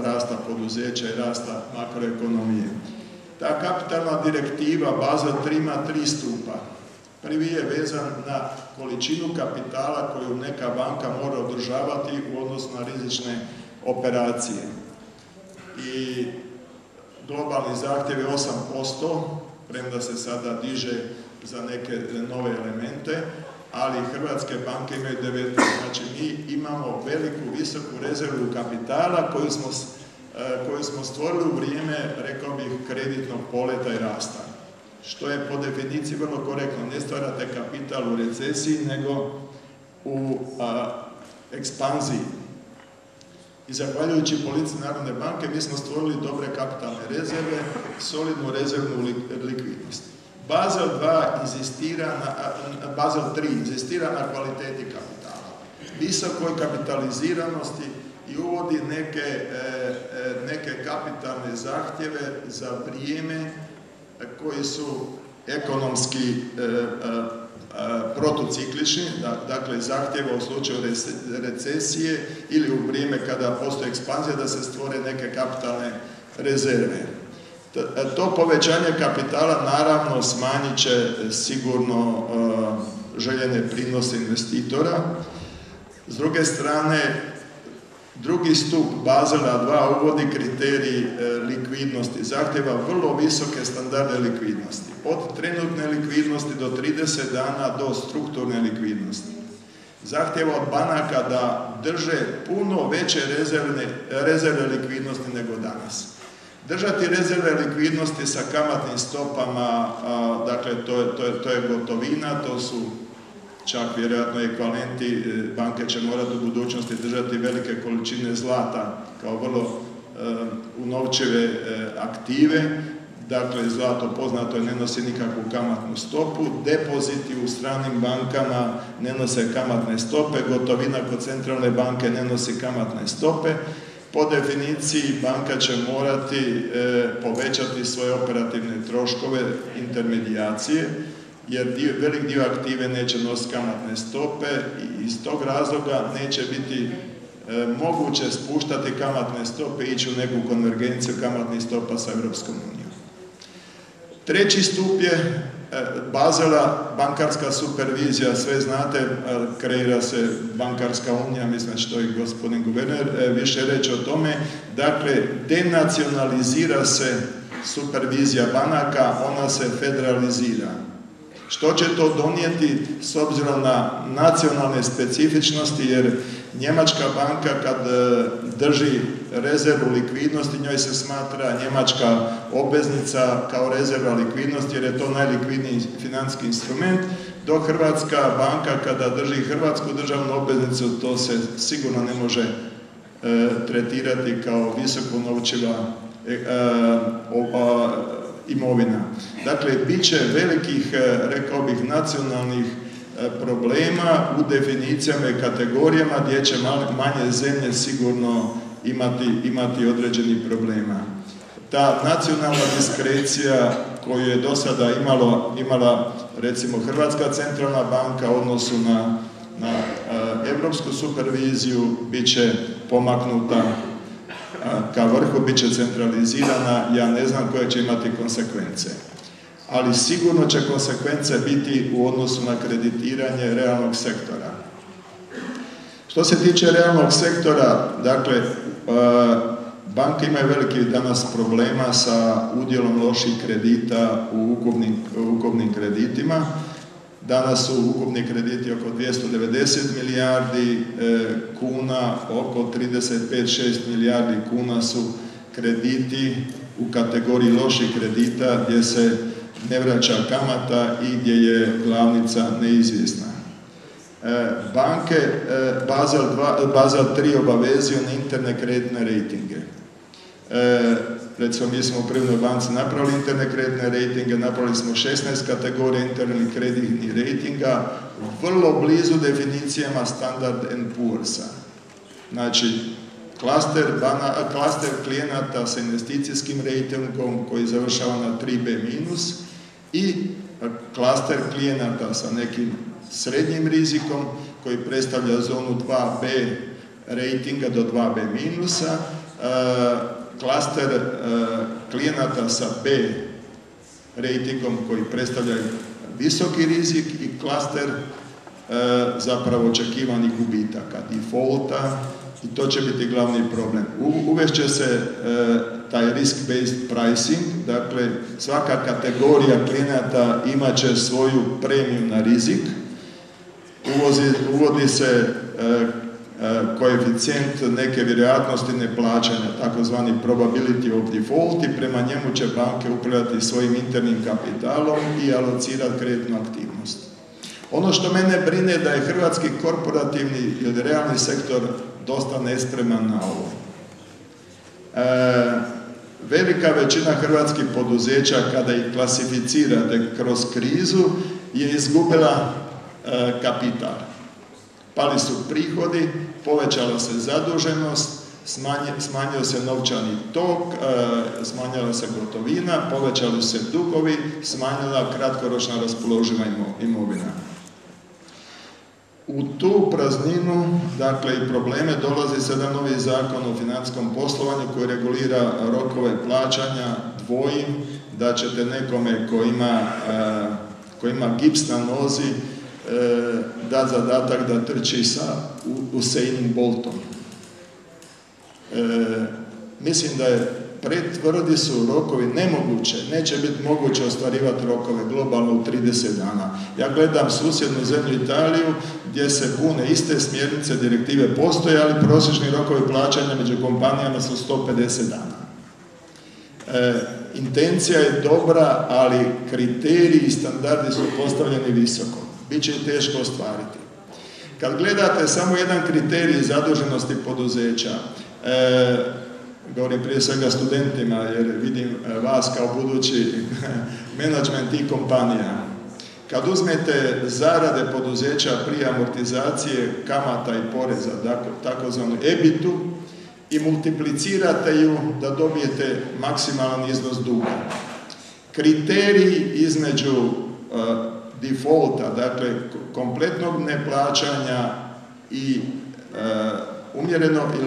rasta poduzeća i rasta makroekonomije. Ta kapitalna direktiva Basel 3 ima 3 stupa. Prvi je vezan na količinu kapitala koju neka banka mora održavati u odnosu na rizične operacije. I globalni zahtjev je 8%, premda se sada diže za neke nove elemente, ali hrvatske banke imaju 19%. Znači mi imamo veliku, visoku rezervu kapitala koju smo stvorili u vrijeme, rekao bih, kreditnog poleta i rasta. Što je po definiciji vrlo korektno. Ne stvarate kapital u recesiji, nego u ekspanziji. I zahvaljujući politici Narodne banke mi smo stvorili dobre kapitalne rezerve, solidnu rezervnu likvidnost. Basel 3 inzistira na kvaliteti kapitala, visokoj kapitaliziranosti i uvodi neke kapitalne zahtjeve za vrijeme koji su ekonomski protociklični, dakle zahtjeva u slučaju recesije ili u vrijeme kada postoji ekspanzija da se stvore neke kapitalne rezerve. To povećanje kapitala naravno smanjit će sigurno željene prinose investitora. S druge strane, drugi stup Basela 2 uvodi kriterij likvidnosti, zahtjeva vrlo visoke standarde likvidnosti, od trenutne likvidnosti do 30 dana do strukturne likvidnosti. Zahtjeva od banaka da drže puno veće rezerve likvidnosti nego danas. Držati rezerve likvidnosti sa kamatnim stopama, dakle to je gotovina, to su čak vjerojatno ekvivalenti, banke će morati u budućnosti držati velike količine zlata kao vrlo unovčive aktive. Dakle, zlato poznato je ne nosi nikakvu kamatnu stopu, depoziti u stranim bankama ne nose kamatne stope, gotovina kod centralne banke ne nosi kamatne stope. Po definiciji banka će morati povećati svoje operativne troškove intermedijacije, jer velik dio aktive neće nositi kamatne stope i iz tog razloga neće biti moguće spuštati kamatne stope i ići u neku konvergenciju kamatnih stopa sa Europskom unijom. Treći stup je Basela, bankarska supervizija, sve znate, kreira se bankarska unija, mislim da će to i gospodin guverner više reći o tome. Dakle, denacionalizira se supervizija banaka, ona se federalizira. Što će to donijeti s obzirom na nacionalne specifičnosti, jer Njemačka banka kad drži rezervu likvidnosti, njoj se smatra njemačka obveznica kao rezerva likvidnosti jer je to najlikvidniji financijski instrument, dok Hrvatska banka kada drži hrvatsku državnu obveznicu, to se sigurno ne može tretirati kao visoko novčiva imovina. Dakle, bit će velikih, rekao bih, nacionalnih problema u definicijama i kategorijama gdje će manje zemlje sigurno imati određenih problema. Ta nacionalna diskrecija koju je do sada imala recimo Hrvatska centralna banka u odnosu na europsku superviziju bit će pomaknuta ka vrhu, bit će centralizirana, ja ne znam koje će imati konsekvence. Ali sigurno će konsekvence biti u odnosu na kreditiranje realnog sektora. Što se tiče realnog sektora, dakle, banke imaju veliki danas problema sa udjelom loših kredita u ukupnim kreditima. Danas su ukupni krediti oko 290 milijardi kuna, oko 35-6 milijardi kuna su krediti u kategoriji loših kredita gdje se ne vraća kamata i gdje je glavnica neizvjesna. Banke Basel 3 obavezuju na interne kreditne rejtinge. Recimo, mi smo u Privrednoj banci napravili interne kreditne rejtinge, napravili smo 16 kategorija internih kreditnih rejtinga, vrlo blizu definicijama Standard & Poor's-a. Znači, klaster klijenata sa investicijskim rejtingom koji završava na 3B- i klaster klijenata sa nekim srednjim rizikom koji predstavlja zonu 2B rejtinga do 2B-, klaster klijenata sa B rejtingom koji predstavljaju visoki rizik i klaster zapravo očekivanih gubitaka, defaulta, i to će biti glavni problem. Uvešće se taj risk-based pricing, dakle svaka kategorija klijenata imat će svoju premiju na rizik, uvodi se koeficijent neke vjerojatnosti neplaćanja, takozvani probability of default, i prema njemu će banke upravljati svojim internim kapitalom i alocirati kreditnu aktivnost. Ono što mene brine da je hrvatski korporativni ili realni sektor dosta nespreman na ovo. Velika većina hrvatskih poduzeća, kada ih klasificirate kroz krizu, je izgubila kapital. Pali su prihodi, povećala se zaduženost, smanjio se novčani tok, smanjila se gotovina, povećali se dugovi, smanjila kratkoročna raspoloživa imovina. U tu prazninu, dakle, i probleme dolazi sada novi zakon o financijskom poslovanju koji regulira rokove plaćanja. Dvojim da ćete nekome ko ima gips na nozi da zadatak da trči sa Usainom Boltom. Mislim da je pretvrdi su rokovi nemoguće, neće biti moguće ostvarivati rokove globalno u 30 dana. Ja gledam susjednu zemlju Italiju gdje se pune iste smjernice, direktive postoje, ali prosječni rokovi plaćanja među kompanijama su 150 dana. Intencija je dobra, ali kriteriji i standardi su postavljeni visoko. Biće ih teško ostvariti. Kad gledate samo jedan kriterij zaduženosti poduzeća, govorim prije svega studentima jer vidim vas kao budući menadžment tih kompanija. Kad uzmete zarade poduzeća prije amortizacije, kamata i poreza, takozvanu EBIT-u, i multiplicirate ju da dobijete maksimalan iznos duga. Kriteriji između defaulta, dakle kompletnog neplaćanja i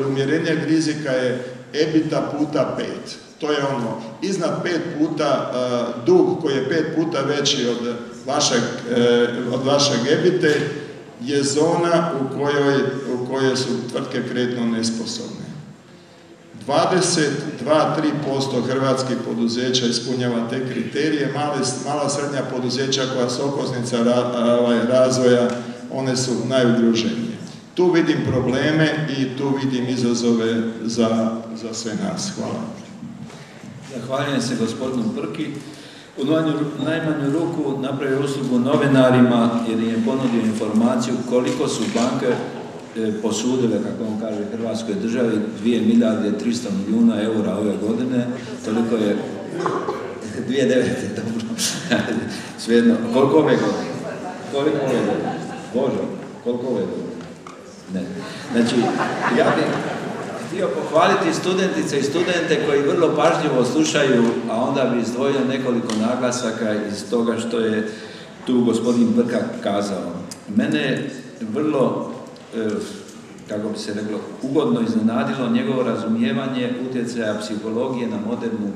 umjerenijeg rizika je EBITDA puta 5. To je ono, iznad 5 puta dug koji je 5 puta veći od vašeg EBITDA je zona u kojoj su tvrtke kreditno nesposobne. 22-3% hrvatskih poduzeća ispunjava te kriterije, mala srednja poduzeća koja su okosnica razvoja, one su najugroženije. Tu vidim probleme i tu vidim izazove za sve nas. Hvala. Zahvaljujem se gospodinu Brki. U najmanju ruku napravio uslugu novinarima jer im je ponudio informaciju koliko su banke posudile, kako on kaže, Hrvatskoj državi 2 milijarde 300 milijuna eura ove godine. Toliko je 2009. dobro. Svejedno. Koliko ove godine? Koliko ove godine? Bože, koliko ove godine? Ne. Znači, ja bih htio pohvaliti studentice i studente koji vrlo pažljivo slušaju, a onda bi izdvojio nekoliko naglasaka iz toga što je tu gospodin Brka kazao. Mene vrlo, kako bi se reklo, ugodno iznenadilo njegovo razumijevanje utjecaja psihologije na modernu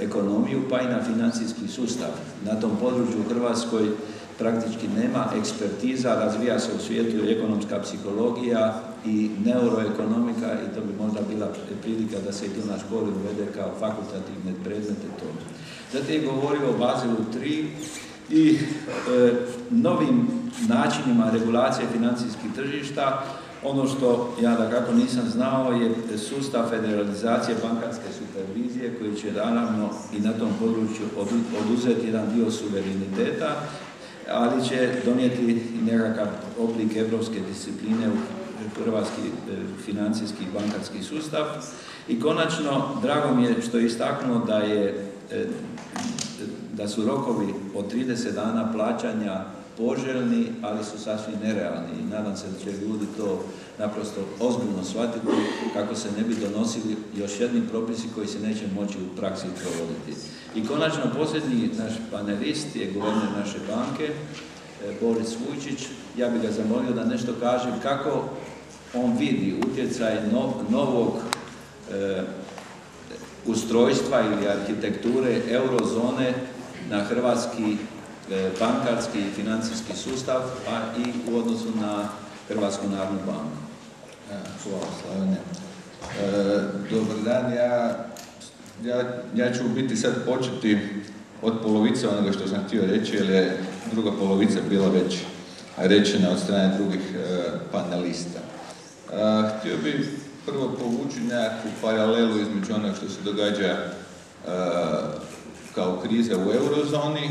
ekonomiju, pa i na financijski sustav. Na tom području u Hrvatskoj praktički nema ekspertiza, razvija se u svijetu ekonomska psihologija i neuroekonomika i to bi možda bila prilika da se i tu na školi uvede kao fakultativne predmete to. Zatim je govorio o Bazelu 3 i novim načinima regulacije financijskih tržišta. Ono što ja dakako nisam znao je sustav federalizacije bankarske supervizije koji će naravno i na tom području oduzeti jedan dio suvereniteta, ali će donijeti i nekakav oblik evropske discipline u hrvatski financijski i bankarski sustav. I konačno, drago mi je što je istaknuo da su rokovi od 30 dana plaćanja poželjni, ali su sasvim nerealni i nadam se da će ljudi to naprosto ozbiljno shvatiti kako se ne bi donosili još jedni propisi koji se neće moći u praksi provoditi. I konačno, posljednji naš panelist je guverner naše banke, Boris Vujčić. Ja bih ga zamolio da nešto kaže kako on vidi utjecaj novog ustrojstva ili arhitekture eurozone na hrvatski bankarski i financijski sustav, pa i u odnosu na Hrvatsku narodnu banku. Hvala, Slavene. Dobar dan, ja ću u biti sad početi od polovice onoga što sam htio reći, jer je druga polovica bila već rečena od strane drugih panelista. Htio bih prvo povući nekakvu paralelu između onoga što se događa kao kriza u eurozoni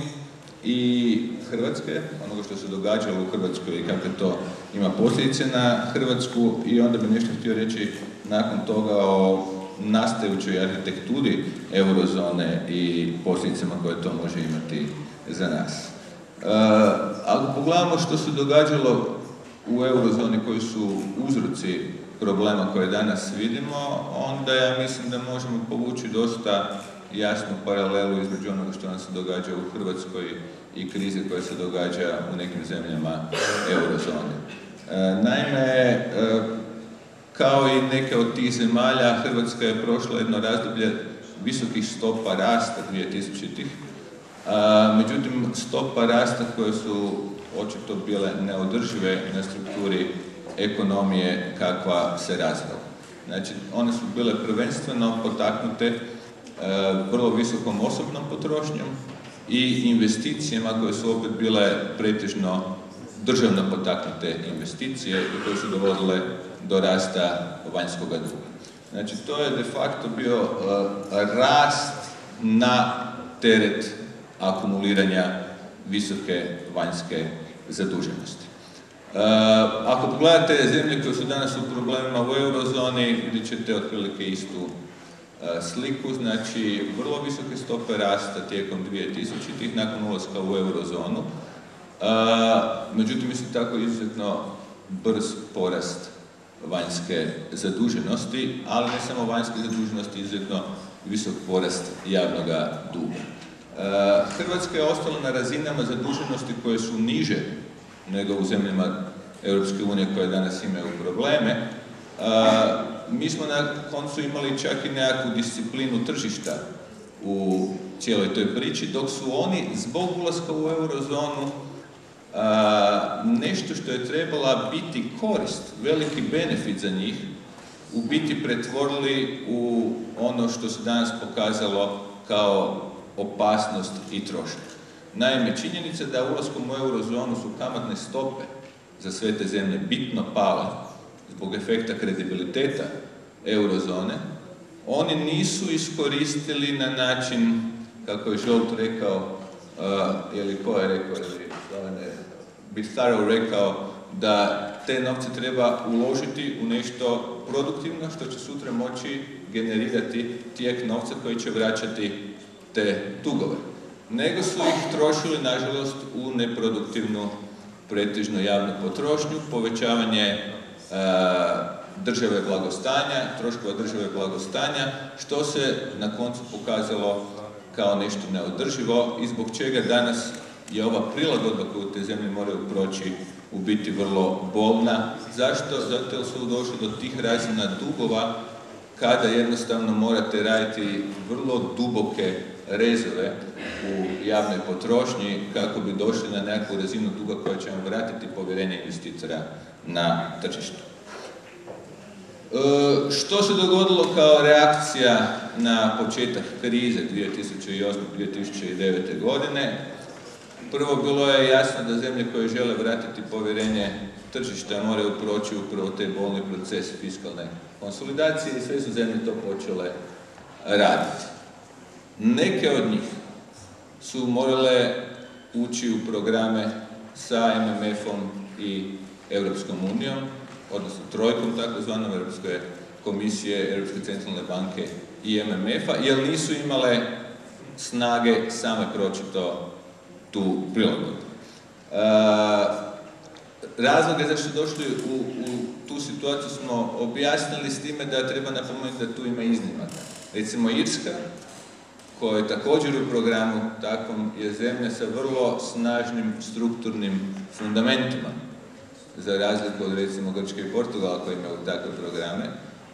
i Hrvatske, onoga što se događalo u Hrvatskoj i kakve to ima posljedice na Hrvatsku, i onda bih nešto htio reći nakon toga o nastajućoj arhitekturi eurozone i posljedicama koje to može imati za nas. Ako pogledamo što se događalo u eurozoni, koji su uzroci problema koje danas vidimo, onda ja mislim da možemo povući dosta jasnu paralelu između onoga što nam se događa u Hrvatskoj i krize koja se događa u nekim zemljama eurozone. Naime, kao i neke od tih zemalja, Hrvatska je prošla jedno razdoblje visokih stopa rasta 2000-ih, međutim stopa rasta koje su očito bile neodržive na strukturi ekonomije kakva se razvila. Znači, one su bile prvenstveno potaknute vrlo visokom osobnom potrošnjom i investicijama koje su opet bile pretežno državno potaknute investicije i koje su dovodile do rasta vanjskog duga. Znači, to je de facto bio rast na teret akumuliranja visoke vanjske zaduženosti. Ako pogledate zemlje koje su danas u problemima u eurozoni, vidjet ćete otprilike istu sliku, znači vrlo visoke stope rasta tijekom 2000-ih nakon ulaska u eurozonu, međutim isto tako izuzetno brz porast vanjske zaduženosti, ali ne samo vanjske zaduženosti, izuzetno visok porast javnog duga. Hrvatska je ostala na razinama zaduženosti koje su niže nego u zemljama Europske unije koje danas imaju probleme. Mi smo na koncu imali čak i nekakvu disciplinu tržišta u cijeloj toj priči, dok su oni zbog ulaska u eurozonu nešto što je trebala biti korist, veliki benefit za njih, u biti pretvorili u ono što se danas pokazalo kao opasnost i trošak. Naime, činjenica da ulaskom u eurozonu su kamatne stope za sve te zemlje bitno pala zbog efekta kredibiliteta eurozone, oni nisu iskoristili na način, kako je Žolt rekao, ili ko je rekao, ili Bistaro rekao, da te novce treba uložiti u nešto produktivno što će sutra moći generirati tijek novca koji će vraćati te dugove. Nego su ih trošili, nažalost, u neproduktivnu pretežno javnu potrošnju, povećavanje države blagostanja, troškova države blagostanja, što se na koncu pokazalo kao nešto neodrživo i zbog čega danas je ova prilagodba koju te zemlje moraju proći u biti vrlo bolna. Zašto? Zato jer su došli do tih razina dugova kada jednostavno morate raditi vrlo duboke rezove u javnoj potrošnji kako bi došli na nekakvu razinu duga koja će vam vratiti povjerenje investitora na tržištu. Što se dogodilo kao reakcija na početak krize 2008-2009. godine? Prvo, bilo je jasno da zemlje koje žele vratiti povjerenje tržišta moraju proći upravo taj bolni proces fiskalne konsolidacije i sve su zemlje to počele raditi. Neke od njih su morale ući u programe sa MMF-om i Europskom unijom, odnosno trojkom takozvanom Europske komisije, Europske centralne banke i MMF-a, jer nisu imale snage same proći tu prilagodbu. Razloge zašto došli u tu situaciju smo objasnili s time da treba napomenuti da tu ima iznimaka. Recimo Irska, koja je također u programu takvom, je zemlja sa vrlo snažnim strukturnim fundamentima, za razliku od recimo Grčke i Portugala koji imaju takve programe.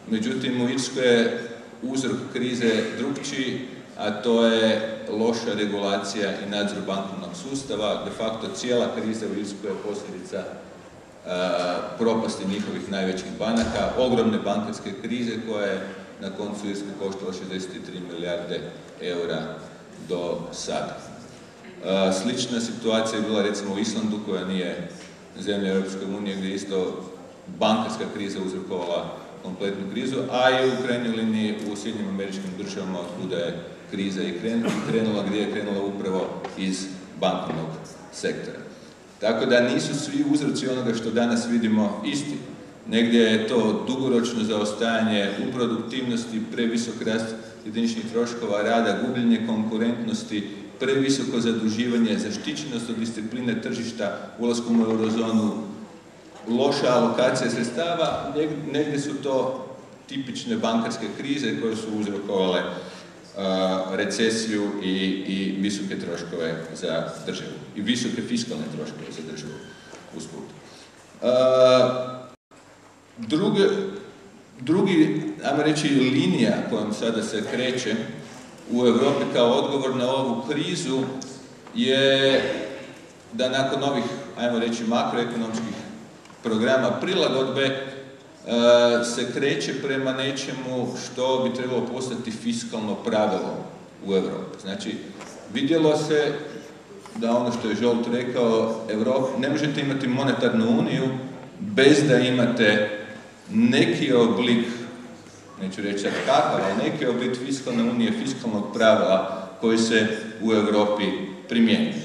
Međutim, u Irskoj je uzrok krize drugčiji, a to je loša regulacija i nadzor bankovnog sustava. De facto cijela kriza u Irskoj je posljedica propasti njihovih najvećih banaka, ogromne bankarske krize koja je na koncu Irske koštala 63 milijarde eura do sada. Slična situacija je bila recimo u Islandu, koja nije zemlja Europske unije, gdje je isto bankarska kriza uzrokovala kompletnu krizu, a i u krajnjoj liniji u Sjedinjenim Američkim Državama, otkuda je kriza i krenula, gdje je krenula upravo iz bankovnog sektora. Tako da nisu svi uzroci onoga što danas vidimo isti. Negdje je to dugoročno zaostajanje u produktivnosti, previsok rast jediničnih troškova rada, gubljenje konkurentnosti, previsoko zaduživanje, zaštićenost od discipline tržišta ulaskom u eurozonu, loša alokacija sredstava, negdje su to tipične bankarske krize koje su uzrokovale recesiju i visoke troškove za državu i visoke fiskalne troškove za državu usput. Drugi, ajmo reći, linija kojom sada se kreće u Europi kao odgovor na ovu krizu je da nakon ovih, ajmo reći, makroekonomskih programa prilagodbe se kreće prema nečemu što bi trebalo postati fiskalno pravilo u Europi. Znači, vidjelo se da ono što je Žolt rekao, ne možete imati monetarnu uniju bez da imate neki oblik, neću reći kakav, ali neki oblik fiskalne unije, fiskalnog pravila koji se u Europi primjenjuje.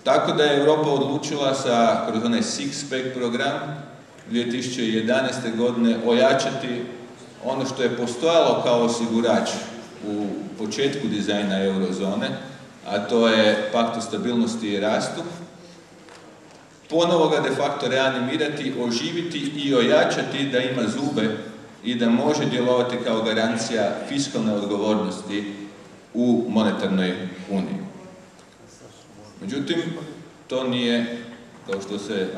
Tako da je Europa odlučila kroz onaj six-pack program 2011. godine ojačati ono što je postojalo kao osigurač u početku dizajna eurozone, a to je pakt o stabilnosti i rastu, ponovo ga de facto reanimirati, oživiti i ojačati da ima zube i da može djelovati kao garancija fiskalne odgovornosti u monetarnoj uniji. Međutim, to nije, kao što se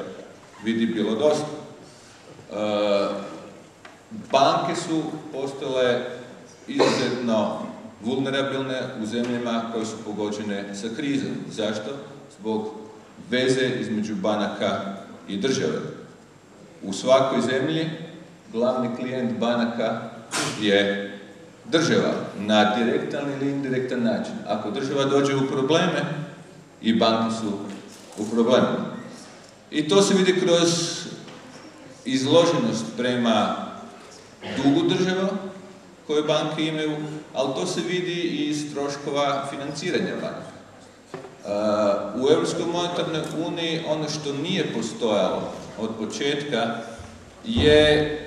vidi, bilo dosta. Banke su postale izuzetno vulnerabilne u zemljama koje su pogođene sa krizom. Zašto? Zbog veze između banaka i države. U svakoj zemlji glavni klijent banaka je država na direktan ili indirektan način. Ako država dođe u probleme, i banke su u problemu. I to se vidi kroz izloženost prema dugu država koje banke imaju, ali to se vidi i iz troškova financiranja banaka. U Europskoj monetarnoj uniji ono što nije postojalo od početka je,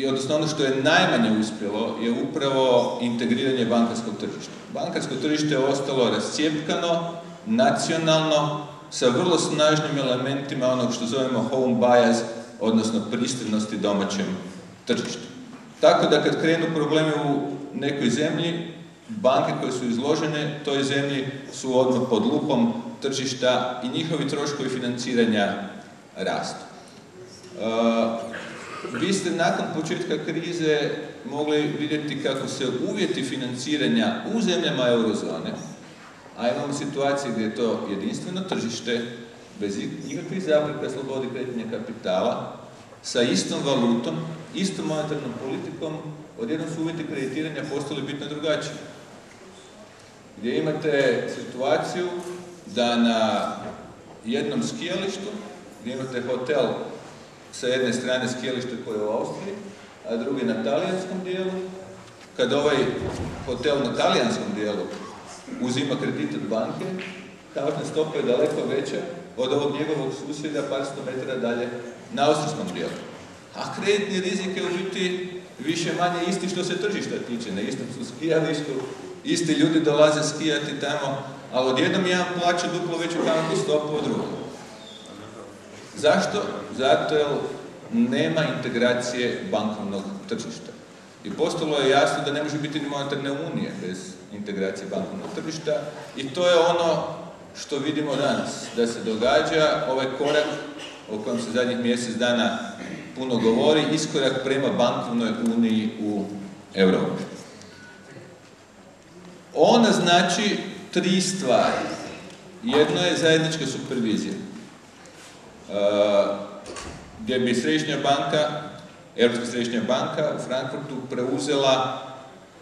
odnosno ono što je najmanje uspjelo, je upravo integriranje bankarskog tržišta. Bankarsko tržište je ostalo rascijepkano, nacionalno, sa vrlo snažnim elementima onog što zovemo home bias, odnosno pristranosti domaćem tržištu. Tako da kad krenu problemi u nekoj zemlji, banke koje su izložene toj zemlji su odmah pod lupom tržišta i njihovi troškovi financiranja rastu. Vi ste nakon početka krize mogli vidjeti kako se uvjeti financiranja u zemljama eurozone, a imamo situacije gdje je to jedinstveno tržište, bez nikakvih zapreka slobodi kretanja kapitala, sa istom valutom, istom monetarnom politikom, odjednom su uvjeti kreditiranja postali bitno drugačiji. Gdje imate situaciju da na jednom skijalištu, gdje imate hotel sa jedne strane skijalište koje je u Austriji, a drugi na talijanskom dijelu, kad ovaj hotel na talijanskom dijelu uzima kredit od banke, kamatna stopa je daleko veća od ovog njegovog susjeda par sto metara dalje na austrijskom dijelu. A kreditni rizik je u biti više manje isti što se tržišta tiče. Na istom su skijalištu, isti ljudi dolaze skijati tamo, ali odjednom jedan plaća duplo veću kamatnu stopu od drugog. Zašto? Zato jer nema integracije bankovnog tržišta. I postalo je jasno da ne može biti ni monetarne unije bez integracije bankovnog tržišta i to je ono što vidimo danas, da se događa ovaj korak o kojem se zadnjih mjesec dana puno govori, iskorak prema bankovnoj uniji u Europi. Ona znači tri stvari. Jedno je zajednička supervizija, gdje bi Središnja banka, Europska središnja banka u Frankfurtu preuzela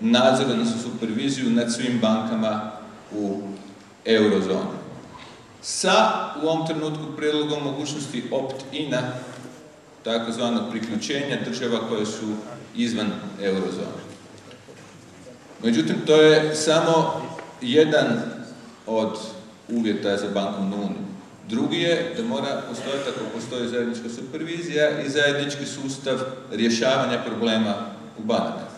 nadzor, odnosno superviziju nad svim bankama u eurozoni. Sa u ovom trenutku prijedlogom mogućnosti opt-ina, takozvanog priključenja država koje su izvan eurozone. Međutim, to je samo jedan od uvjeta za bankovnu uniju. Drugi je da mora postojati, ako postoji zajednička supervizija i zajednički sustav rješavanja problema u bankama.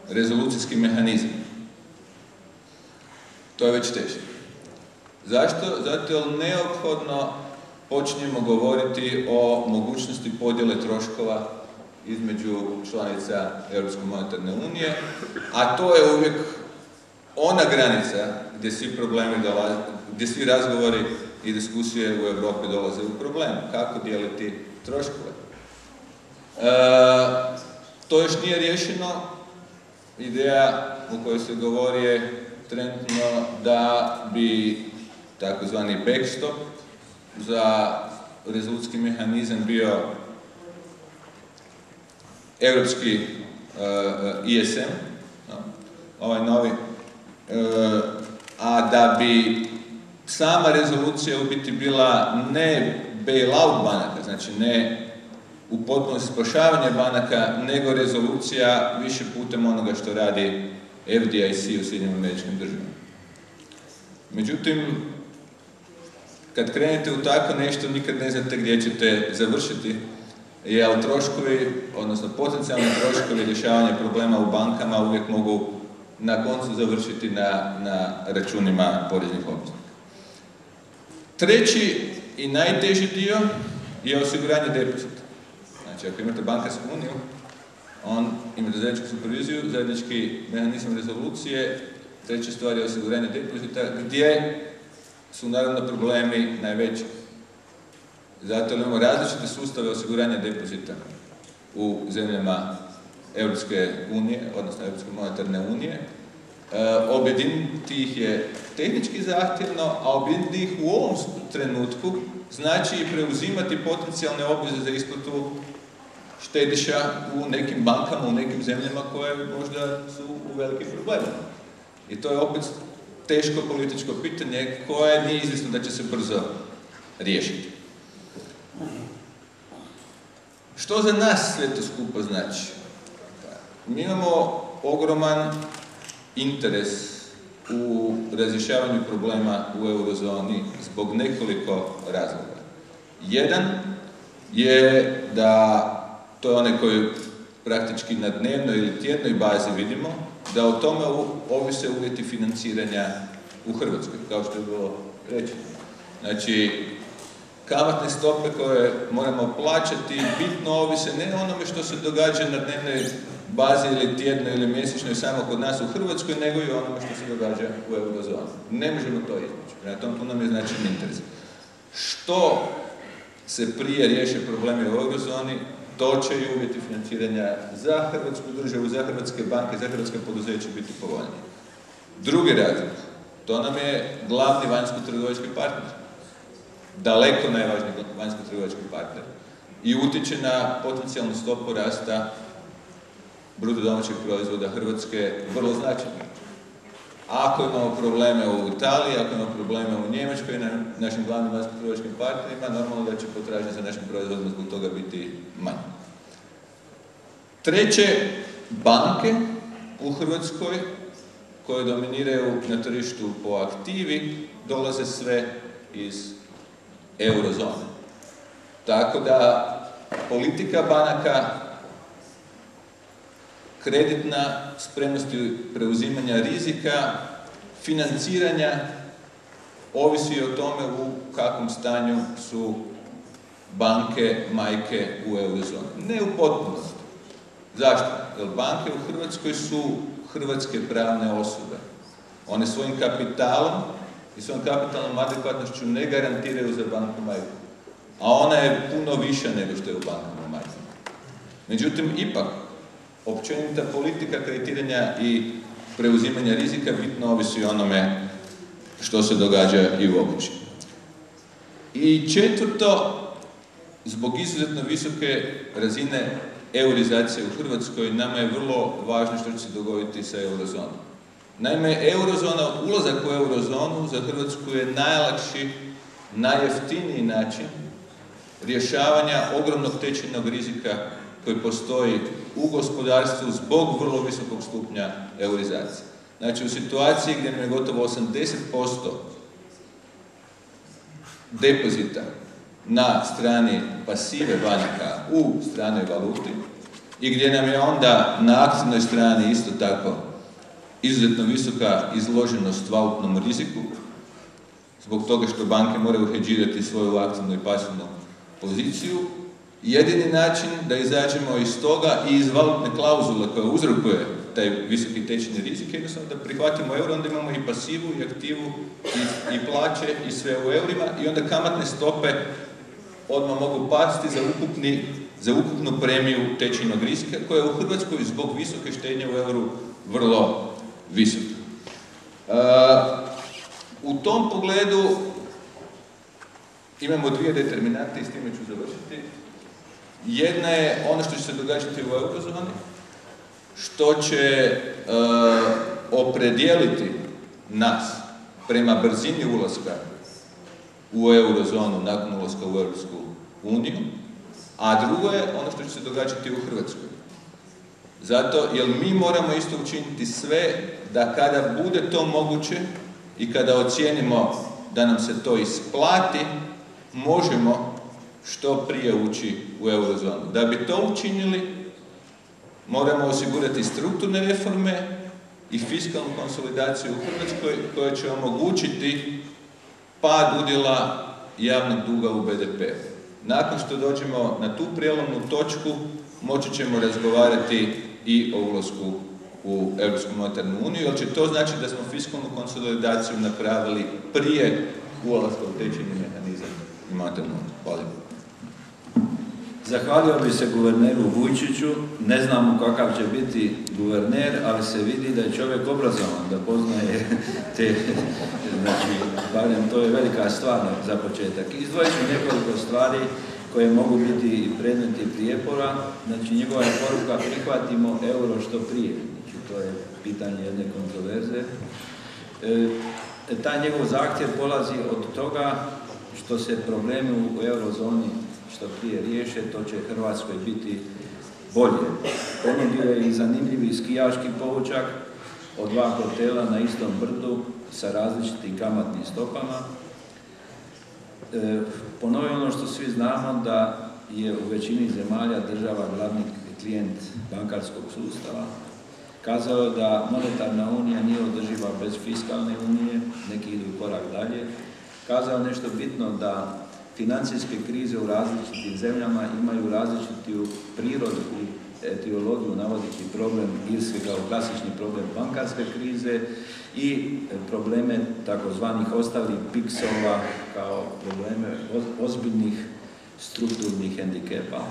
Rezolucijski mehanizam. To je već teže. Zašto? Zato jer neophodno počinjemo govoriti o mogućnosti podjele troškova između članica Europske monetarne unije, a to je uvijek ona granica gdje svi problemi dolaze, gdje svi razgovori i diskusije u Europi dolaze u problem. Kako dijeliti troškove? To još nije riješeno. Ideja u kojoj se govori je trenutno da bi takozvani backstop za rezolucijski mehanizam bio europski ISM, ovaj novi, a da bi sama rezolucija u biti bila ne bail-out banaka, znači ne u potpunosti spašavanje banaka, nego rezolucija više putem onoga što radi FDIC u Sjedinjenim Američkim Državama. Međutim, kad krenete u tako nešto, nikad ne znate gdje ćete završiti, jer troškovi, odnosno potencijalni troškovi rješavanja problema u bankama uvijek mogu na koncu završiti na računima poreznih obveznika. Treći i najteži dio je osiguranje depozita. Znači, ako imate bankarsku uniju, imate zajedničku superviziju, zajednički mehanizam rezolucije, treća stvar je osiguranje depozita, gdje su naravno problemi najveći. Zato imamo različite sustave osiguranja depozita u zemljama Europske unije, odnosno Europske monetarne unije. Objediniti ih je tehnički zahtjevno, a objediniti ih u ovom trenutku znači i preuzimati potencijalne obveze za isplatu štediša u nekim bankama, u nekim zemljama koje možda su u velikim problemima. I to je opet teško političko pitanje koje nije izvjesno da će se brzo riješiti. Što za nas sve to skupo znači? Mi imamo ogroman interes u razrješavanju problema u eurozoni zbog nekoliko razloga. Jedan je da, to je onaj koji praktički na dnevnoj ili tjednoj bazi vidimo, da o tome ovise uvjeti financiranja u Hrvatskoj, kao što je bilo rečeno. Znači, kamatne stope koje moramo plaćati bitno ovise ne onome što se događa na dnevnoj bazi ili tjednoj ili mjesečnoj samo kod nas u Hrvatskoj, nego i onome što se događa u eurozoni. Ne možemo to izvući. Prema tome, tu nam je značajan interes. Što se prije riješe problemi u eurozoni, to će i uvjeti financiranja za Hrvatsku državu, za hrvatske banke, za hrvatske poduzeće biti povoljniji. Drugi razlog, to nam je glavni vanjsko-trgovački partner. Daleko najvažniji vanjsko-trgovački partner. I utječe na potencijalnu stopu rasta bruto domaćeg proizvoda Hrvatske vrlo značajno. Ako imamo probleme u Italiji, ako imamo probleme u Njemačkoj, na našim glavnim vanjsko-trgovačkim partnerima, normalno da će potražnja za našim proizvodima zbog toga biti manje. Treće, banke u Hrvatskoj koje dominiraju na tržištu po aktivi dolaze sve iz eurozone. Tako da politika banaka, kreditna spremnost preuzimanja rizika, financiranja, ovisi o tome u kakvom stanju su banke majke u eurozoni. Ne u potpunosti. Zašto? Jer banke u Hrvatskoj su hrvatske pravne osobe. One svojim kapitalom i svojom kapitalnom adekvatnošću ne garantiraju za banku majku. A ona je puno viša nego što je u bankama majkama. Međutim, ipak, općenita politika kreditiranja i preuzimanja rizika bitno ovisi o onome što se događa i u okružju. I četvrto, zbog izuzetno visoke razine eurizacije u Hrvatskoj, nama je vrlo važno što će se dogoditi sa eurozonom. Naime, eurozona, ulazak u eurozonu za Hrvatsku je najlakši, najjeftiniji način rješavanja ogromnog tečajnog rizika koji postoji u gospodarstvu zbog vrlo visokog stupnja eurizacije. Znači, u situaciji gdje nam je gotovo 80% depozita na strani pasive banaka u stranoj valuti i gdje nam je onda na aktivnoj strani isto tako izuzetno visoka izloženost valutnom riziku, zbog toga što banke moraju hedžirati svoju aktivnu i pasivnu poziciju. Jedini način da izađemo iz toga i iz valutne klauzule koja uzrokuje taj visoki tečajni rizik je jednostavno da prihvatimo euro, onda imamo i pasivu, i aktivu, i plaće, i sve u eurima, i onda kamatne stope odmah mogu pasti za ukupnu premiju tečajnog rizika, koja je u Hrvatskoj zbog visoke štednje u euru vrlo visoka. U tom pogledu imamo dvije determinante i s time ću završiti. Jedna je ono što će se događati u eurozoni, što će opredijeliti nas prema brzini ulaska u eurozonu nakon ulaska u Europsku uniju, a drugo je ono što će se događati u Hrvatskoj. Zato jer mi moramo isto učiniti sve da kada bude to moguće i kada ocijenimo da nam se to isplati, možemo što prije ući u eurozonu. Da bi to učinili, moramo osigurati strukturne reforme i fiskalnu konsolidaciju u Hrvatskoj koja će omogućiti pad udjela javnog duga u BDP. Nakon što dođemo na tu prijelomnu točku, moći ćemo razgovarati i o ulasku u Europsku monetarnu uniju, jer će to znači da smo fiskalnu konsolidaciju napravili prije ulaska u tečajni mehanizam i monetarnu uniju. Hvala. Zahvalio bi se guverneru Vujčiću, ne znamo kakav će biti guverner, ali se vidi da je čovjek obrazovan, da poznaje te, znači, barem to je velika stvar za početak. Izdvojit ću nekoliko stvari koje mogu biti i predmeti prijepora, znači njegova je poruka prihvatimo euro što prije, znači to je pitanje jedne kontroverze. Taj njegov zahtjev polazi od toga što se problemi u eurozoni što prije riješe, to će Hrvatskoj biti bolje. Ponudio je i zanimljivi skijaški poučak od 2 hotela na istom brdu sa različitim kamatnim stopama. Ponovio ono što svi znamo, da je u većini zemalja država glavni klijent bankarskog sustava. Kazao je da monetarna unija nije održiva bez fiskalne unije, neki idu korak dalje. Kazao nešto bitno, da financijske krize u različitim zemljama imaju različitu prirodu i etiologiju, navodeći problem Irske kao klasični problem bankarske krize i probleme takozvanih ostalih piksova kao probleme ozbiljnih strukturnih hendikepa.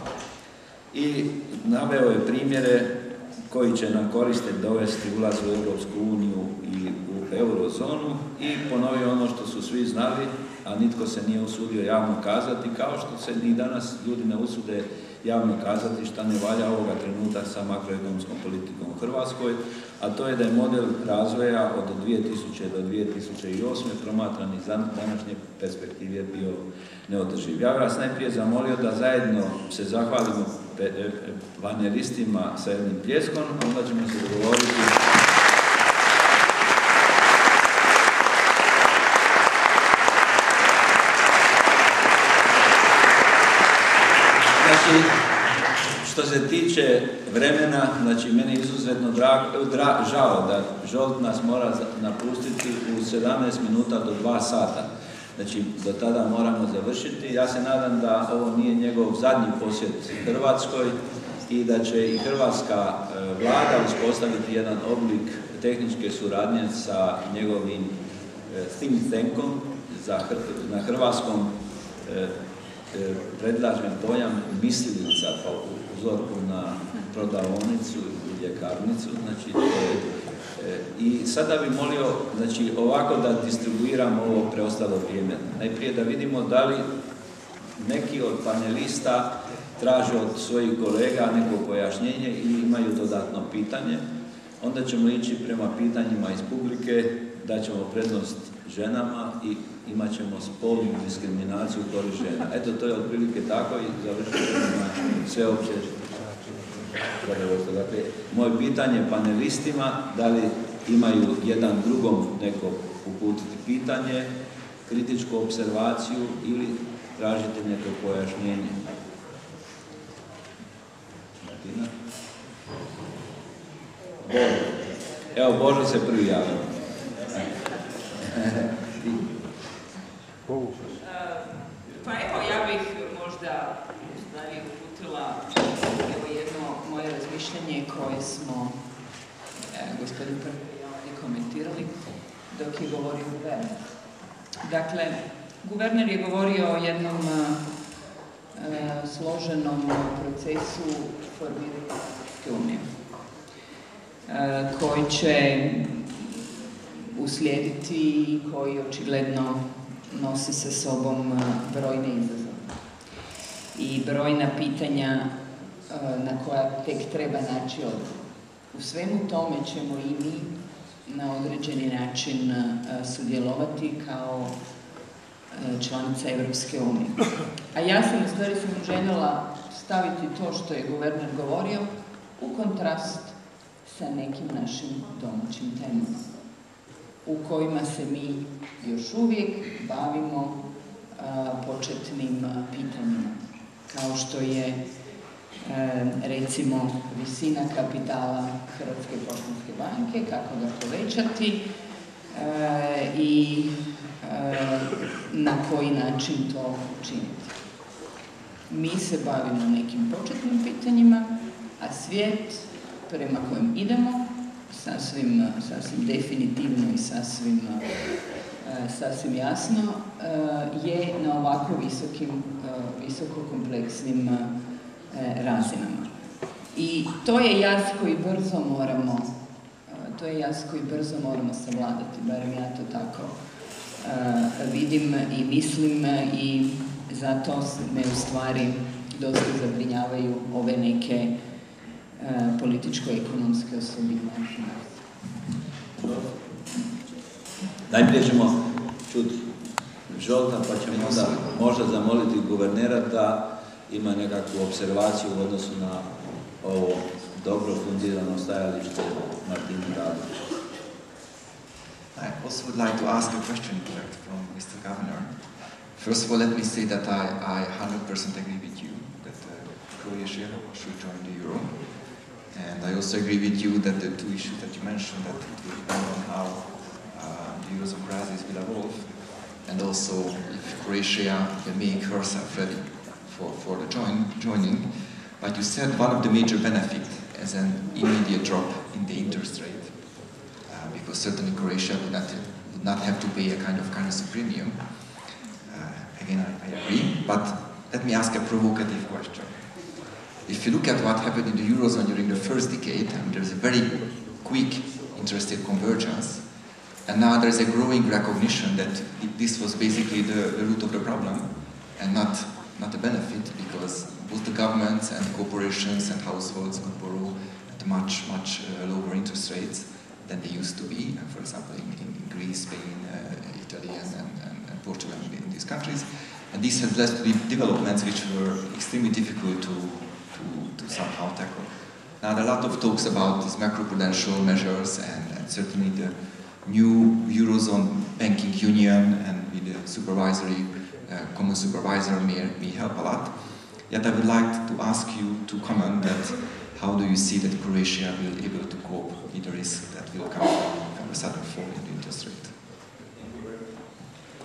I naveo je primjere koji će nam koristiti dovesti ulaz u Europsku uniju i u eurozonu i ponovio ono što su svi znali, a nitko se nije usudio javno kazati, kao što se ni danas ljudi ne usude javno kazati šta ne valja ovoga trenutka sa makroekonomskom politikom u Hrvatskoj, a to je da je model razvoja od 2000 do 2008. promatran iz današnje perspektive bio neodrživ. Ja bih vas najprije zamolio da zajedno se zahvalimo panelistima sa jednim pljeskom, onda ćemo se dogovoriti. Znači, što se tiče vremena, znači meni je izuzetno žao da Žolt nas mora napustiti u 17 minuta do 2 sata. Znači, do tada moramo završiti. Ja se nadam da ovo nije njegov zadnji posjet Hrvatskoj i da će i hrvatska vlada uspostaviti jedan oblik tehničke suradnje sa njegovim think tankom. Na hrvatskom predlažem pojam mislilica po uzorku na prodavaonicu i ljekarnicu. Znači, i sada bih molio, znači, ovako da distribuiramo ovo preostalo vrijeme. Najprije da vidimo da li neki od panelista traže od svojih kolega neko pojašnjenje ili imaju dodatno pitanje. Onda ćemo ići prema pitanjima iz publike, daćemo prednost ženama i imat ćemo spolnu diskriminaciju u korist žena. Eto, to je otprilike tako i završit ćemo na sveopće. Dakle, moje pitanje panelistima, da li imaju jedan drugom neko uputiti pitanje, kritičku observaciju ili tražite neko pojašnjenje. Božo. Evo, Božo se prvi javio. Pa evo, ja bih možda uputila jedno moje razmišljanje koje smo gospodin Prvi ovdje komentirali dok je govorio guverner. Dakle, guverner je govorio o jednom složenom procesu formiranja Europske unije koji će uslijediti i koji očigledno nosi sa sobom brojne izazove i brojna pitanja na koja tek treba naći odgovor. U svemu tome ćemo i mi na određeni način sudjelovati kao članica Europske unije. A ja sam u stvari željela staviti to što je guverner govorio u kontrast sa nekim našim domaćim temama u kojima se mi još uvijek bavimo početnim pitanjima, kao što je recimo visina kapitala Hrvatske poštanske banke, kako ga povećati i na koji način to učiniti. Mi se bavimo nekim početnim pitanjima, a svijet prema kojem idemo sasvim definitivno i sasvim jasno je na ovako visoko kompleksnim razinama. I to je jaz koji brzo moramo savladati, barem ja to tako vidim i mislim, i zato me u stvari dosta zabrinjavaju ove neke političko-ekonomske osobine. Najprije ćemo čuti Žolta, pa ćemo onda možda zamoliti guvernera da ima nekakvu observaciju u odnosu na ovo dobro fundirano stajalište Martine Radović. I also would like to ask a question from Mr. Governor. First of all, let me say that I 100% agree with you that Croatia should join the euro. And I also agree with you that the two issues that you mentioned, that it will depend on how the Eurozone crisis will evolve, and also if Croatia will make herself ready for the joining. But you said one of the major benefits is an immediate drop in the interest rate, because certainly Croatia would not have to pay a kind of currency premium. Again, I agree, but let me ask a provocative question. If you look at what happened in the Eurozone during the first decade, there's a very quick interest rate convergence, and now there's a growing recognition that this was basically the root of the problem and not a benefit, because both the governments and corporations and households could borrow at much lower interest rates than they used to be, for example, in Greece, Spain, Italy, and Portugal, in these countries. And this has led to developments which were extremely difficult to somehow tackle. Now, there are a lot of talks about these macroprudential measures, and certainly the new Eurozone banking union and with the common supervisor may help a lot. Yet I would like to ask you to comment that how do you see that Croatia will be able to cope with the risk that will come from a sudden fall in the interest rate?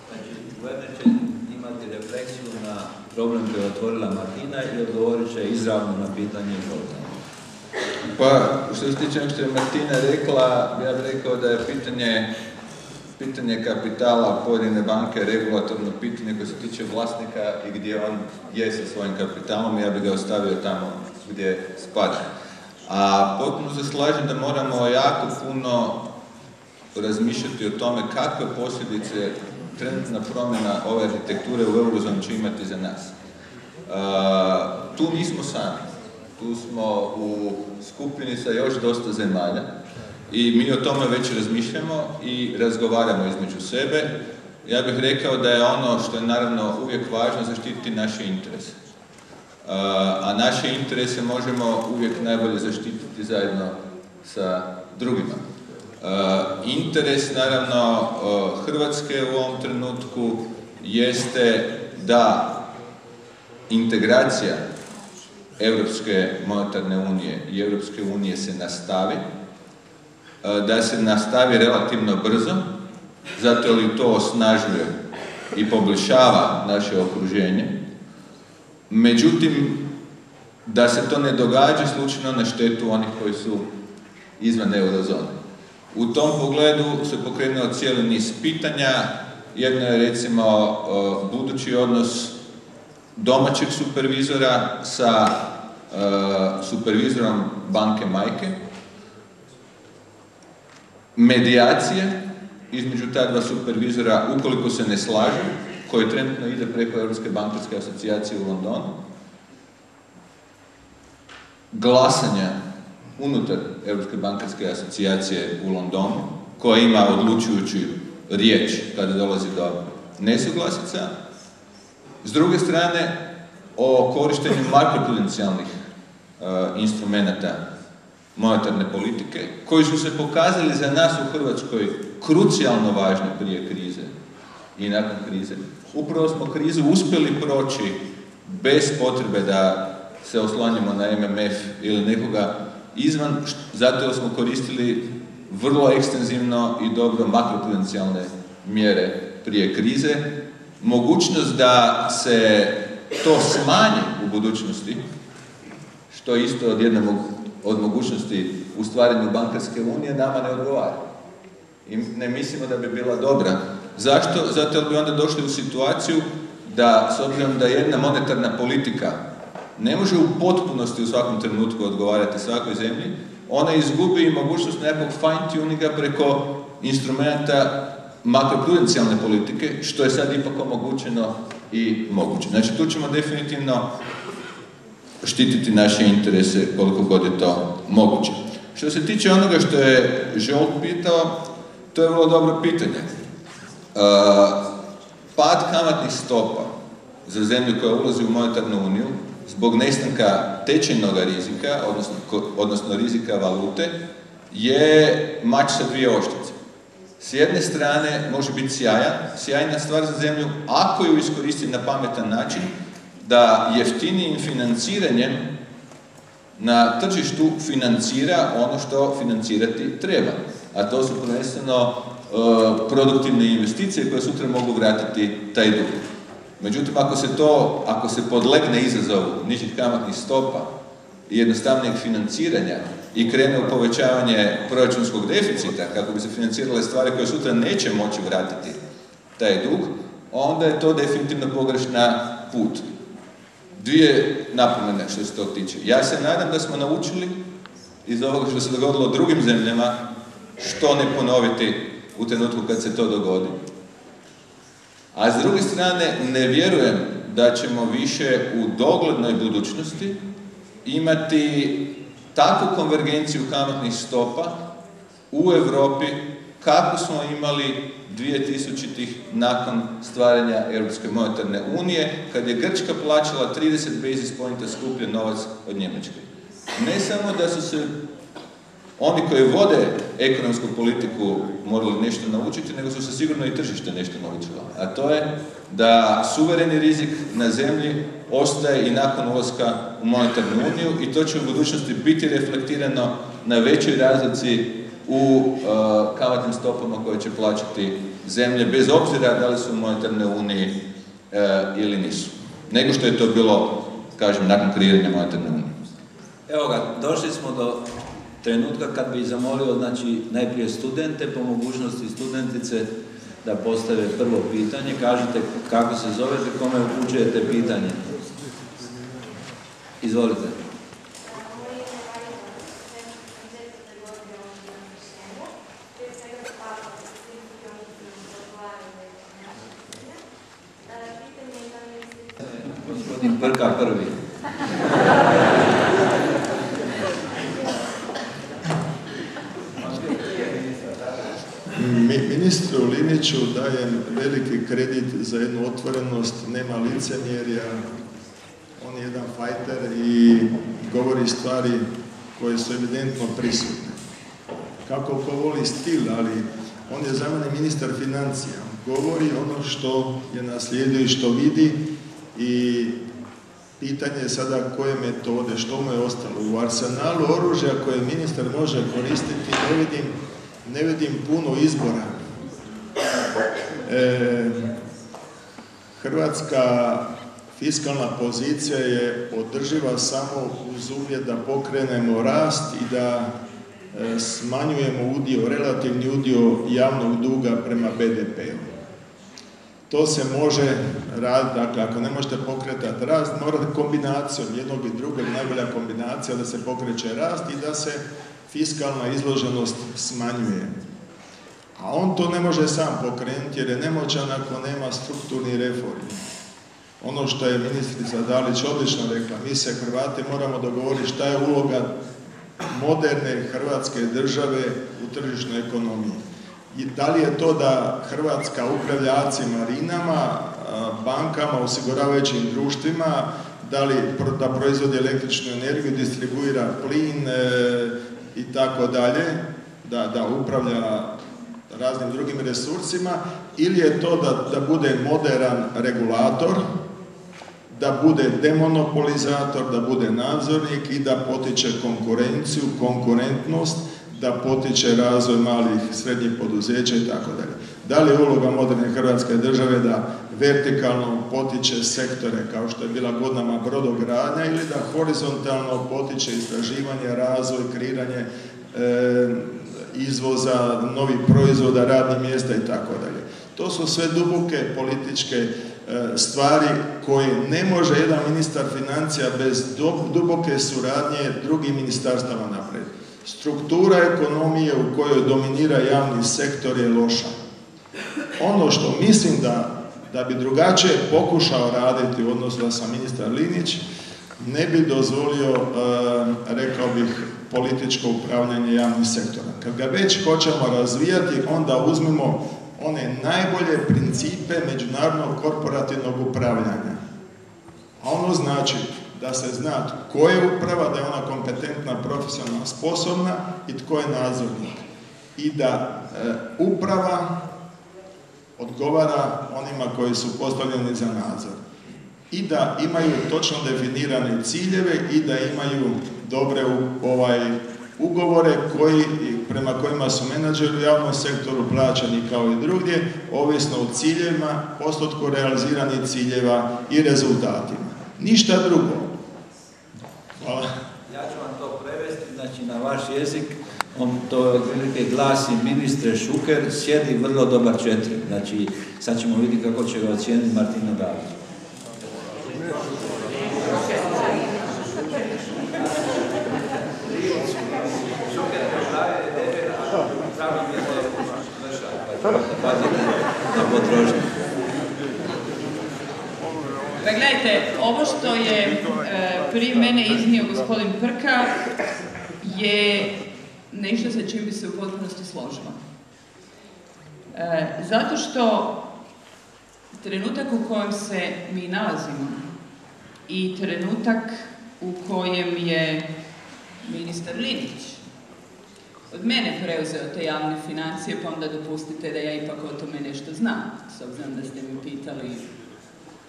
Znači, guverner će imati refleksiju na problem koji je otvorila Martina i odgovorit će izravno na pitanje Žoltana. Pa, što se tiče što je Martina rekla, ja bih rekao da je pitanje kapitala pojedine banke regulatorno pitanje koje se tiče vlasnika i gdje on je sa svojim kapitalom, ja bih ga ostavio tamo gdje spada. A potpuno se slažem da moramo jako puno razmišljati o tome kakve posljedice trenutna promjena ove arhitekture u Eurozoni će imati za nas. Tu nismo sami. Tu smo u skupini sa još dosta zemalja i mi o tome već razmišljamo i razgovaramo između sebe. Ja bih rekao da je ono što je naravno uvijek važno zaštititi naše interese. A naše interese možemo uvijek najbolje zaštititi zajedno sa drugima. Interes naravno Hrvatske u ovom trenutku jeste da integracija Europske monetarne unije i Europske unije se nastavi, da se nastavi relativno brzo, zato jer to osnažuje i poboljšava naše okruženje. Međutim, da se to ne događa slučajno na štetu onih koji su izvan eurozone. U tom pogledu se pokrenuo cijeli niz pitanja. Jedno je recimo budući odnos domaćeg supervizora sa supervizorom banke majke, medijacije između ta dva supervizora ukoliko se ne slažu, koji trenutno ide preko Europske bankarske asocijacije u Londonu, glasanja unutar Europske bankarske asocijacije u Londonu, koja ima odlučujuću riječ kada dolazi do nesuglasica. S druge strane, o korištenju makroprudencijalnih instrumenata monetarne politike, koji su se pokazali za nas u Hrvatskoj krucijalno važni prije krize i nakon krize. Upravo smo krizu uspjeli proći bez potrebe da se oslanjamo na MMF ili nekoga izvan, zato jer smo koristili vrlo ekstenzivno i dobro makroprudencijalne mjere prije krize. Mogućnost da se to smanji u budućnosti, što je isto od mogućnosti u stvaranju bankarske unije, nama ne odgovara. I ne mislimo da bi bila dobra. Zašto? Zato jer bi onda došli u situaciju da, s obzirom da jedna monetarna politika ne može u potpunosti u svakom trenutku odgovarati svakoj zemlji, ona izgubi mogućnost nekakvog fine-tuninga preko instrumenta makroprudencijalne politike, što je sad ipak omogućeno i moguće. Znači, tu ćemo definitivno štititi naše interese koliko god je to moguće. Što se tiče onoga što je Žolt pitao, to je vrlo dobro pitanje. Pad kamatnih stopa za zemlju koja ulazi u monetarnu uniju zbog nestanka tečajnog rizika, odnosno rizika valute, je mač sa dvije oštrice. S jedne strane može biti sjajna stvar za zemlju ako ju iskoristi na pametan način, da jeftinijim financiranjem na tržištu financira ono što financirati treba. A to su prvenstveno produktivne investicije koje sutra mogu vratiti taj dug. Međutim, ako se podlegne izazovu nižih kamatnih stopa i jednostavnijeg financiranja i krene u povećavanje proračunskog deficita kako bi se financirale stvari koje sutra neće moći vratiti taj dug, onda je to definitivno pogrešna put. Dvije napomene što se tog tiče. Ja se nadam da smo naučili iz ovoga što se dogodilo drugim zemljama što ne ponoviti u trenutku kad se to dogodi. A s druge strane, ne vjerujem da ćemo više u doglednoj budućnosti imati takvu konvergenciju kamatnih stopa u Europi kako smo imali 2000-ih nakon stvaranja Europske monetarne unije, kad je Grčka plaćala 30 basis pointa skuplji novac od Njemačke. Ne samo da su se oni koji vode ekonomsku politiku morali nešto naučiti, nego su se sigurno i tržište nešto naučilo. A to je da suvereni rizik na zemlji ostaje i nakon ulaska u monetarnu uniju i to će u budućnosti biti reflektirano na većoj razlici u kamatnim stopama koje će plaćati zemlje, bez obzira da li su u monetarnoj uniji ili nisu. Nego što je to bilo, kažem, nakon kreiranja monetarne unije. Evo ga, došli smo do trenutka kad bih zamolio, znači, najprije studente, po mogućnosti studentice, da postave prvo pitanje. Kažite kako se zovete, kome upućujete pitanje. Izvolite. Gospodin Prka prvi. Ministru Liniću dajem veliki kredit za jednu otvorenost, nema licemjerja, on je jedan fajter i govori stvari koje su evidentno prisutne. Kako ko voli stil, ali on je za mene ministar financija. Govori ono što je naslijedio i što vidi i pitanje je sada koje metode, što mu je ostalo. U arsenalu oružja koje ministar može koristiti ne vidim puno izbora. Hrvatska fiskalna pozicija je održiva samo uz uvjet da pokrenemo rast i da smanjujemo relativni udio javnog duga prema BDP-u. To se može raditi, dakle, ako ne možete pokretati rast, morate kombinacijom jednog i drugog, najbolja kombinacija da se pokreće rast i da se fiskalna izloženost smanjuje. A on to ne može sam pokrenuti jer je nemoćan ako nema strukturnih reformi. Ono što je ministrica Dalić odlično rekla, mi se Hrvati moramo dogovoriti šta je uloga moderne Hrvatske države u tržišnoj ekonomiji. I da li je to da Hrvatska upravlja ACI marinama, bankama, osiguravajućim društvima, da li da proizvodi električnu energiju, distribuira plin i tako dalje, da upravlja raznim drugim resursima, ili je to da bude moderan regulator, da bude demonopolizator, da bude nadzornik i da potiče konkurenciju, konkurentnost, da potiče razvoj malih, srednjih poduzeća i tako dalje. Da li je uloga moderne Hrvatske države da vertikalno potiče sektore kao što je bila godinama brodogradnja ili da horizontalno potiče istraživanje, razvoj, kreiranje izvoza, novih proizvoda, radnih mjesta i tako dalje. To su sve duboke političke stvari koje ne može jedan ministar financija bez duboke suradnje drugih ministarstava napraviti. Struktura ekonomije u kojoj dominira javni sektor je loša. Ono što mislim da bi drugačije pokušao raditi u odnosu da sam ministar Linić, ne bi dozvolio, rekao bih, političko upravljanje javnim sektorom. Kad ga već hoćemo razvijati, onda uzmemo one najbolje principe međunarodnog korporativnog upravljanja. A ono znači da se zna tko je uprava, da je ona kompetentna, profesionalna, sposobna i tko je nadzornik. I da uprava odgovara onima koji su postavljeni za nadzor. I da imaju točno definirane ciljeve i da imaju dobre ugovore prema kojima su menadžeri u javnom sektoru plaćani kao i drugdje, ovisno o ciljevima, postotku realiziranih ciljeva i rezultatima. Ništa drugo. Hvala. Ja ću vam to prevesti, znači na vaš jezik. To otprilike glasi: ministre Šuker, sjedi vrlo dobar 4. Znači, sad ćemo vidjeti kako će ga ocijeniti Martina Dalić. Pa gledajte, ovo što je prije mene iznio gospodin Prka je nešto sa čim bi se u potpunosti složila. Zato što trenutak u kojem se mi nalazimo i trenutak u kojem je ministar Linić od mene preuzeo te javne financije, pa onda dopustite da ja ipak o tome nešto znam, s obzirom da ste mi pitali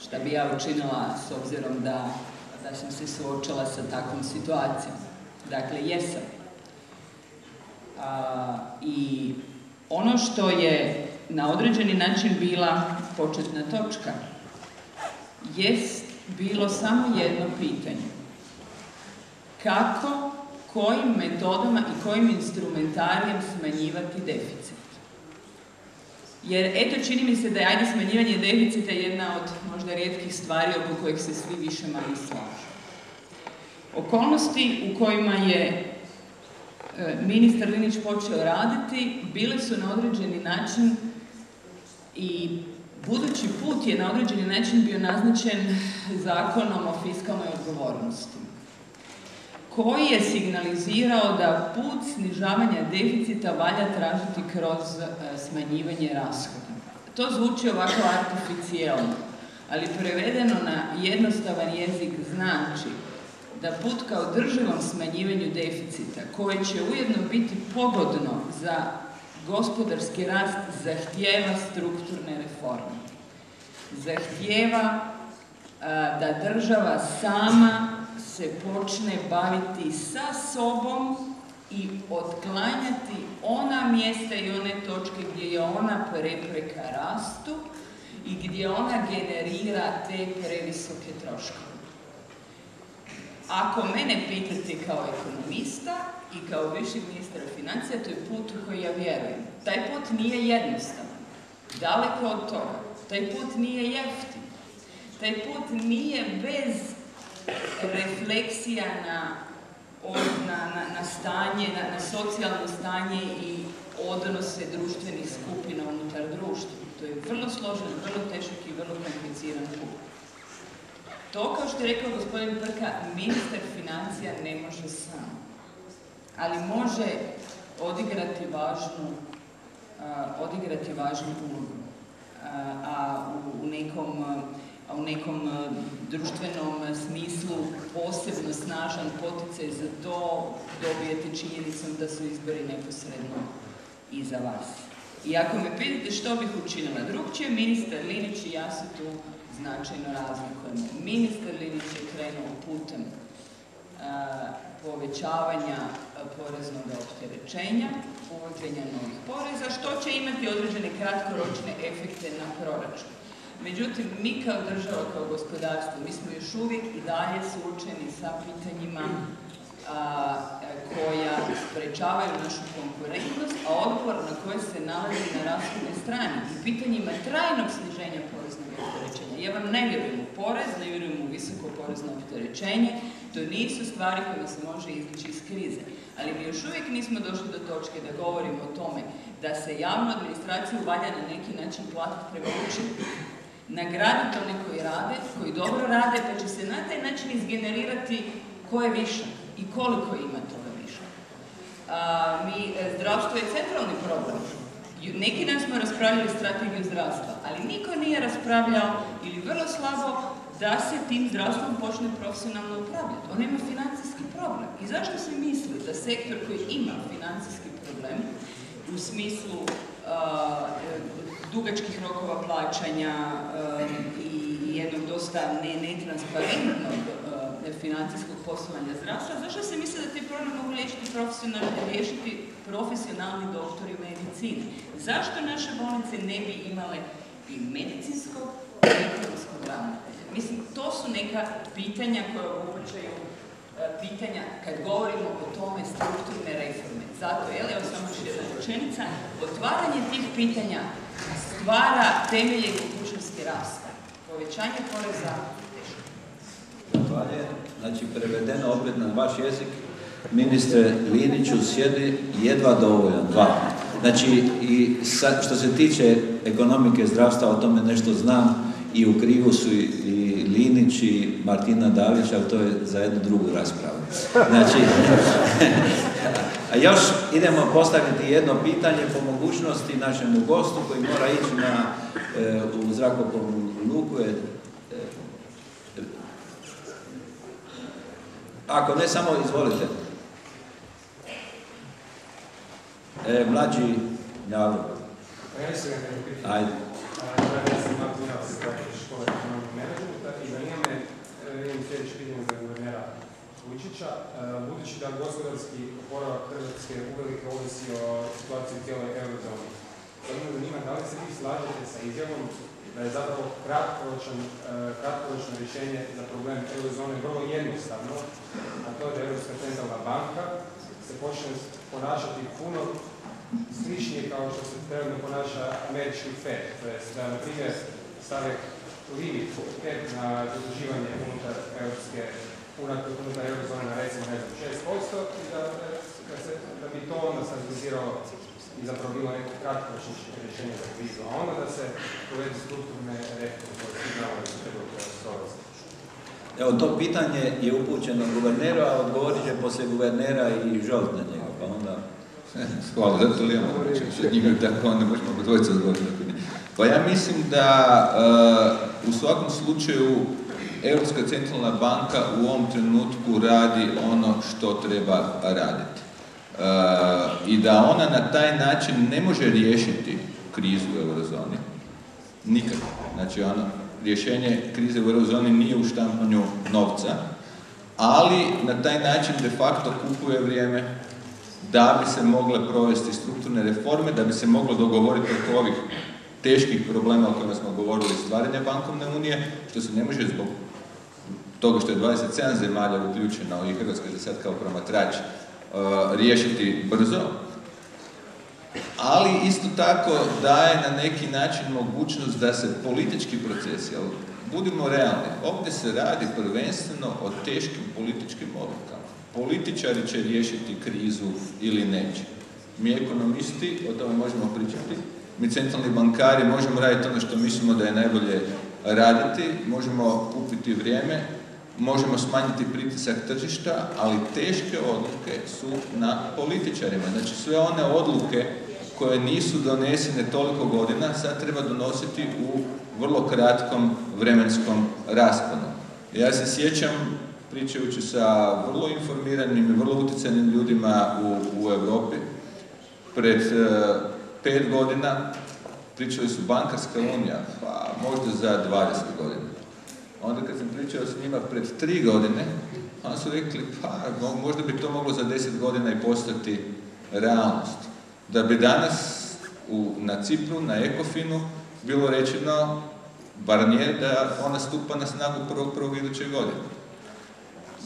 šta bi ja učinila s obzirom da sam se suočila sa takvom situacijom. Dakle, jesam. I ono što je na određeni način bila početna točka jest bilo samo jedno pitanje. Kako, kojim metodama i kojim instrumentarijem smanjivati deficit? Jer eto, čini mi se da je smanjivanje deficita jedna od možda rijetkih stvari oko kojih se svi više manje slažu. Okolnosti u kojima je ministar Linić počeo raditi bile su na određeni način i budući put je na određeni način bio naznačen Zakonom o fiskalnoj odgovornosti, koji je signalizirao da put snižavanja deficita valja tražiti kroz smanjivanje rashoda. To zvuči ovako artificijelno, ali prevedeno na jednostavan jezik znači da put ka održivom smanjivanju deficita, koje će ujedno biti pogodno za gospodarski rast, zahtijeva strukturne reforme. Zahtijeva da država sama se počne baviti sa sobom i otklanjati ona mjesta i one točke gdje je ona prepreka rastu i gdje ona generira te previsoke troškove. Ako mene pitate kao ekonomista i kao viši ministar financija, to je put u koji ja vjerujem. Taj put nije jednostavan, daleko od toga. Taj put nije jeftin. Taj put nije bez refleksija na stanje, na socijalno stanje i odnose društvenih skupina unutar društva. To je vrlo složen, vrlo tešak i vrlo kompliciran put. To, kao što je rekao gospodin Prka, ministar financija ne može sam, ali može odigrati važnu ulogu. A u nekom društvenom smislu posebno snažan poticaj za to dobijete činjenicom da su izbori neposredno iza vas. I ako me pitate što bih učinila drugčije, ministar Linić i ja se tu značajno razlikujemo. Ministar Linić je krenuo putem povećavanja poreznog opterećenja, uvođenja novih poreza, što će imati određene kratkoročne efekte na proračun. Međutim, mi kao država, kao gospodarstvo, mi smo još uvijek i dalje suočeni sa pitanjima koja sprečavaju našu konkurentnost, a odgovor na koje se nalazi na rashodnoj strani i pitanjima trajnog sniženja poreznog opterećenja. Ja vam ne vjerujem u porez, ne vjerujem u visoko porezno opterećenje, to nisu stvari kojima se može izvući iz krize. Ali mi još uvijek nismo došli do točke da govorimo o tome da se javnu administraciju valja na neki način platiti prema učinu. Nagraditi one koji rade, koji dobro rade, pa će se na taj način izgenerirati ko je višak i koliko ima toga viška. Zdravstvo je centralni problem. Neki dan smo raspravljali strategiju zdravstva, ali niko nije raspravljao ili vrlo slabo da se tim zdravstvom počne profesionalno upravljati. On ima financijski problem. I zašto se misli da sektor koji ima financijski problem u smislu dugačkih rokova plaćanja i jednog dosta netransparentnog financijskog poslovanja zdravstva, zašto se misli da te problem mogu riješiti profesionalni doktori medicine? Zašto naše bolnice ne bi imale i medicinskog i ekonomskog ravnatelja? Mislim, to su neka pitanja koja obuhvaćaju pitanja kad govorimo o tome strukturne reforme. Zato, evo samo još jedna rečenica, otvaranje tih pitanja stvara temelje i mogućnosti rasta. Povećanje poreza teško. Znači, prevedeno opet na vaš jezik, ministre Liniću, sjedi jedva dovoljan, 2. Znači, i što se tiče ekonomike zdravstva, o tome nešto znam, i u krivu su i Linić i Martina Dalić, ali to je za jednu drugu raspravu. Znači, a još idemo postaviti jedno pitanje po mogućnosti našemu gostu koji mora ići u zrakoplovnu luku. Ako ne, samo izvolite. Mlađi Njavro. Ajde. Ja sam Martina iz škole ekonomije menadžmenta i zanima me, imam sljedeće pitanje za guvernera Vujčića. Budući da gospodarski oporavak Hrvatske uvelike ovisi o situaciji u cijeloj eurozoni, zanima da li se vi slažete sa izjavom da je zapravo kratkoročno rješenje za problem eurozone vrlo jednostavno, a to je da Europska centralna banka se počne ponašati puno sličnije kao što se trenutno ponaša američki Fed, to je da, na primjer, stave limit na zaduživanje unutar eurozone na recimo 6% i da bi to onda stabiliziralo i zapravo bilo neko kratkoročno rješenje za krizu, a onda da se provedu strukturne reforme koje svi znamo da se treba provesti. Evo, to pitanje je upućeno guverneru, a odgovorit će poslije guvernera i Žolt na njega, pa onda... Hvala, zato li ja mogu reći, što njima tako onda možemo dvojica odgovoriti. Pa ja mislim da u svakom slučaju Europska centralna banka u ovom trenutku radi ono što treba raditi. I da ona na taj način ne može riješiti krizu u eurozoni. Nikako. Znači, rješenje krize u eurozoni nije u štampanju novca, ali na taj način de facto kupuje vrijeme da bi se mogle provesti strukturne reforme, da bi se moglo dogovoriti oko ovih teških problema o kojima smo govorili, stvaranja bankovne unije, što se ne može zbog toga što je 27 zemalja uključeno i Hrvatska je sad kao promatrač riješiti brzo, ali isto tako daje na neki način mogućnost da se politički procesi, ali budimo realni, ovdje se radi prvenstveno o teškim političkim odlukama. Političari će riješiti krizu ili neće. Mi ekonomisti o tome možemo pričati, mi centralni bankari možemo raditi ono što mislimo da je najbolje raditi, možemo kupiti vrijeme, možemo smanjiti pritisak tržišta, ali teške odluke su na političarima. Znači sve one odluke koje nisu donesene toliko godina sad treba donositi u vrlo kratkom vremenskom rasponu. Ja se sjećam, pričajući sa vrlo informiranim i vrlo utjecajnim ljudima u Europi, pred 5 godina pričali su bankarska unija, pa možda za 20 godina. Onda kad sam pričao s njima pred 3 godine, oni su rekli, pa možda bi to moglo za 10 godina i postati realnost. Da bi danas na Cipru, na Ekofinu, bilo rečeno, bar nije da ona stupa na snagu 1.1. iduće godine.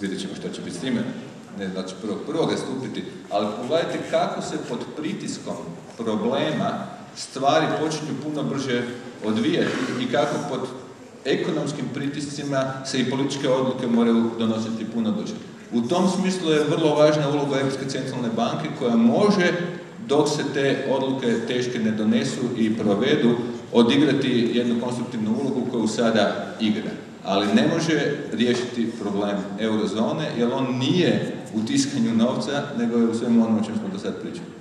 Vidjet ćemo što će biti s time, ne znači 1.1. stupiti, ali pogledajte kako se pod pritiskom problema stvari počinju puno brže odvijati i kako pod ekonomskim pritiscima se i političke odluke moraju donositi puno brže. U tom smislu je vrlo važna uloga Europske centralne banke koja može, dok se te odluke teške ne donesu i provedu, odigrati jednu konstruktivnu ulogu koju sada igra. Ali ne može riješiti problem eurozone, jer on nije u tiskanju novca, nego je u svemu onom o čem smo do sad pričali.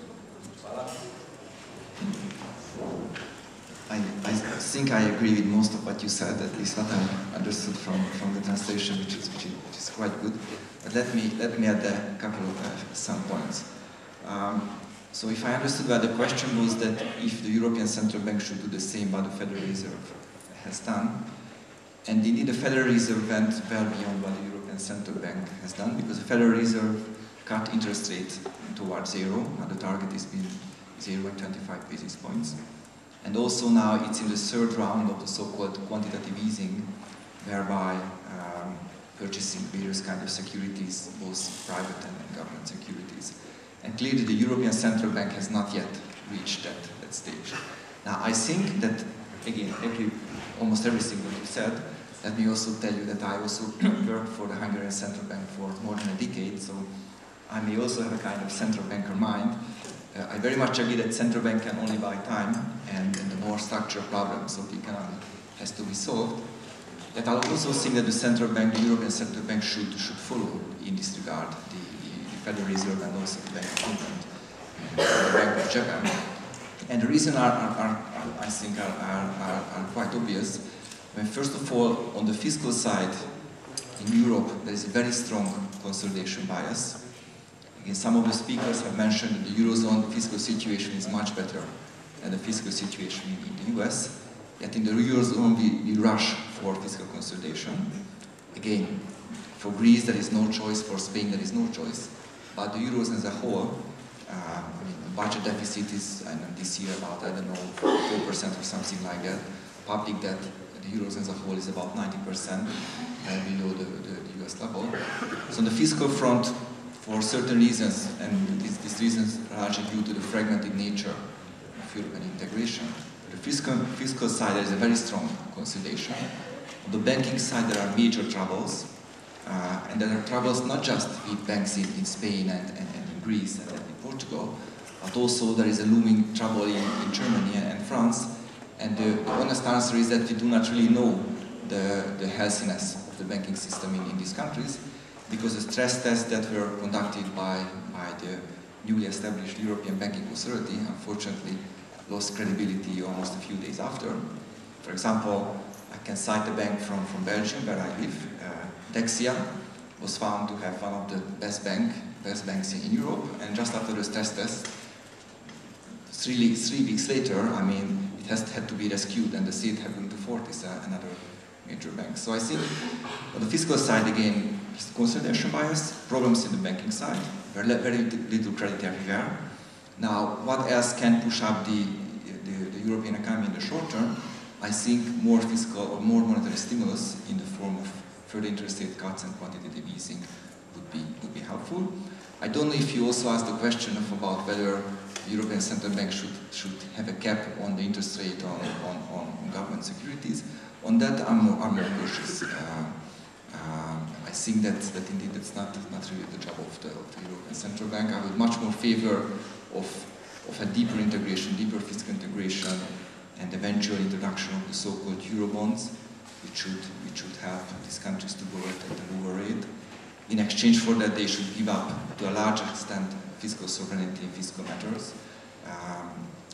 I think I agree with most of what you said, at least what I understood from the translation, which is quite good. But let me add a couple of some points. So if I understood well, the question was that if the European Central Bank should do the same what the Federal Reserve has done. And indeed the Federal Reserve went well beyond what the European Central Bank has done, because the Federal Reserve cut interest rate towards zero. Now the target has been 0 and 25 basis points. And also now it's in the third round of the so-called quantitative easing, whereby purchasing various kinds of securities, both private and government securities. And clearly the European Central Bank has not yet reached that stage. Now I think that, again, almost everything that you said, let me also tell you that I also worked for the Hungarian Central Bank for more than a decade, so I may also have a kind of central banker mind. I very much agree that central bank can only buy time and the more structural problems of the economy has to be solved. Yet I also think that the central bank, the European Central Bank, should follow in this regard the Federal Reserve and also the Bank of England and the Bank of Japan. And the reasons I think are quite obvious. I mean, first of all, on the fiscal side, in Europe there is a very strong consolidation bias. Again, some of the speakers have mentioned that the Eurozone fiscal situation is much better than the fiscal situation in the US. Yet in the Eurozone we rush for fiscal consolidation. Again, for Greece there is no choice, for Spain there is no choice. But the Eurozone as a whole, I mean, the budget deficit is this year about, I don't know, 4% or something like that. Public debt, the Eurozone as a whole is about 90% below the US level. So on the fiscal front, for certain reasons, and these reasons are largely due to the fragmented nature of European integration. On the fiscal side, there is a very strong consolidation. On the banking side, there are major troubles, and there are troubles not just with banks in Spain and in Greece and in Portugal, but also there is a looming trouble in Germany and France. And the honest answer is that we do not really know the healthiness of the banking system in these countries, because the stress tests that were conducted by the newly established European Banking Authority, unfortunately, lost credibility almost a few days after. For example, I can cite a bank from Belgium, where I live. Dexia was found to have one of the best banks in Europe, and just after the stress test, three weeks later, I mean, it had to be rescued, and the state had gone to Fortis, another major bank. So I think on the fiscal side, again, consolidation bias, problems in the banking side, very little credit everywhere. Now, what else can push up the European economy in the short term? I think more fiscal or more monetary stimulus in the form of further interest rate cuts and quantitative easing would be helpful. I don't know if you also asked the question about whether the European Central Bank should have a cap on the interest rate on government securities. On that, I'm more cautious. I think that indeed it's not really the job of the European Central Bank. I would much more favor of a deeper integration, deeper fiscal integration, and eventual introduction of the so-called Eurobonds, which should help these countries to borrow at a lower rate. In exchange for that, they should give up, to a large extent, fiscal sovereignty in fiscal matters.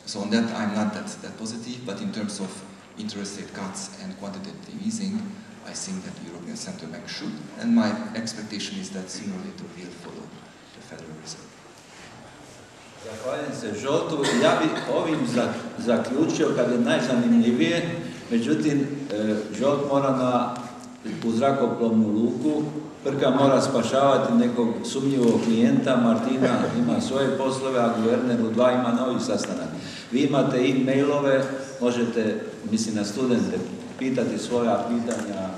So on that, I'm not that positive, but in terms of interest rate cuts and quantitative easing, I think that the European Central Bank should, and my expectation is that sooner or later will follow the Federal Reserve. Zahvaljujem se Žoltu. Ja bih ovim zaključio kad je najzanimljivije, međutim Žolt mora u zrakoplovnu luku, Prka mora spašavati nekog sumnjivog klijenta, Martina ima svoje poslove, a guverner u 2 ima novih sastanaka. Vi imate e-mailove, možete, mislim na studente, pitati svoja pitanja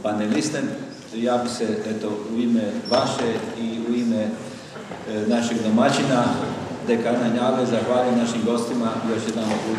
paneliste. Ja bi se, eto, u ime vaše i u ime našeg domaćina, dekana Njave, zahvaljujem našim gostima još jedan put.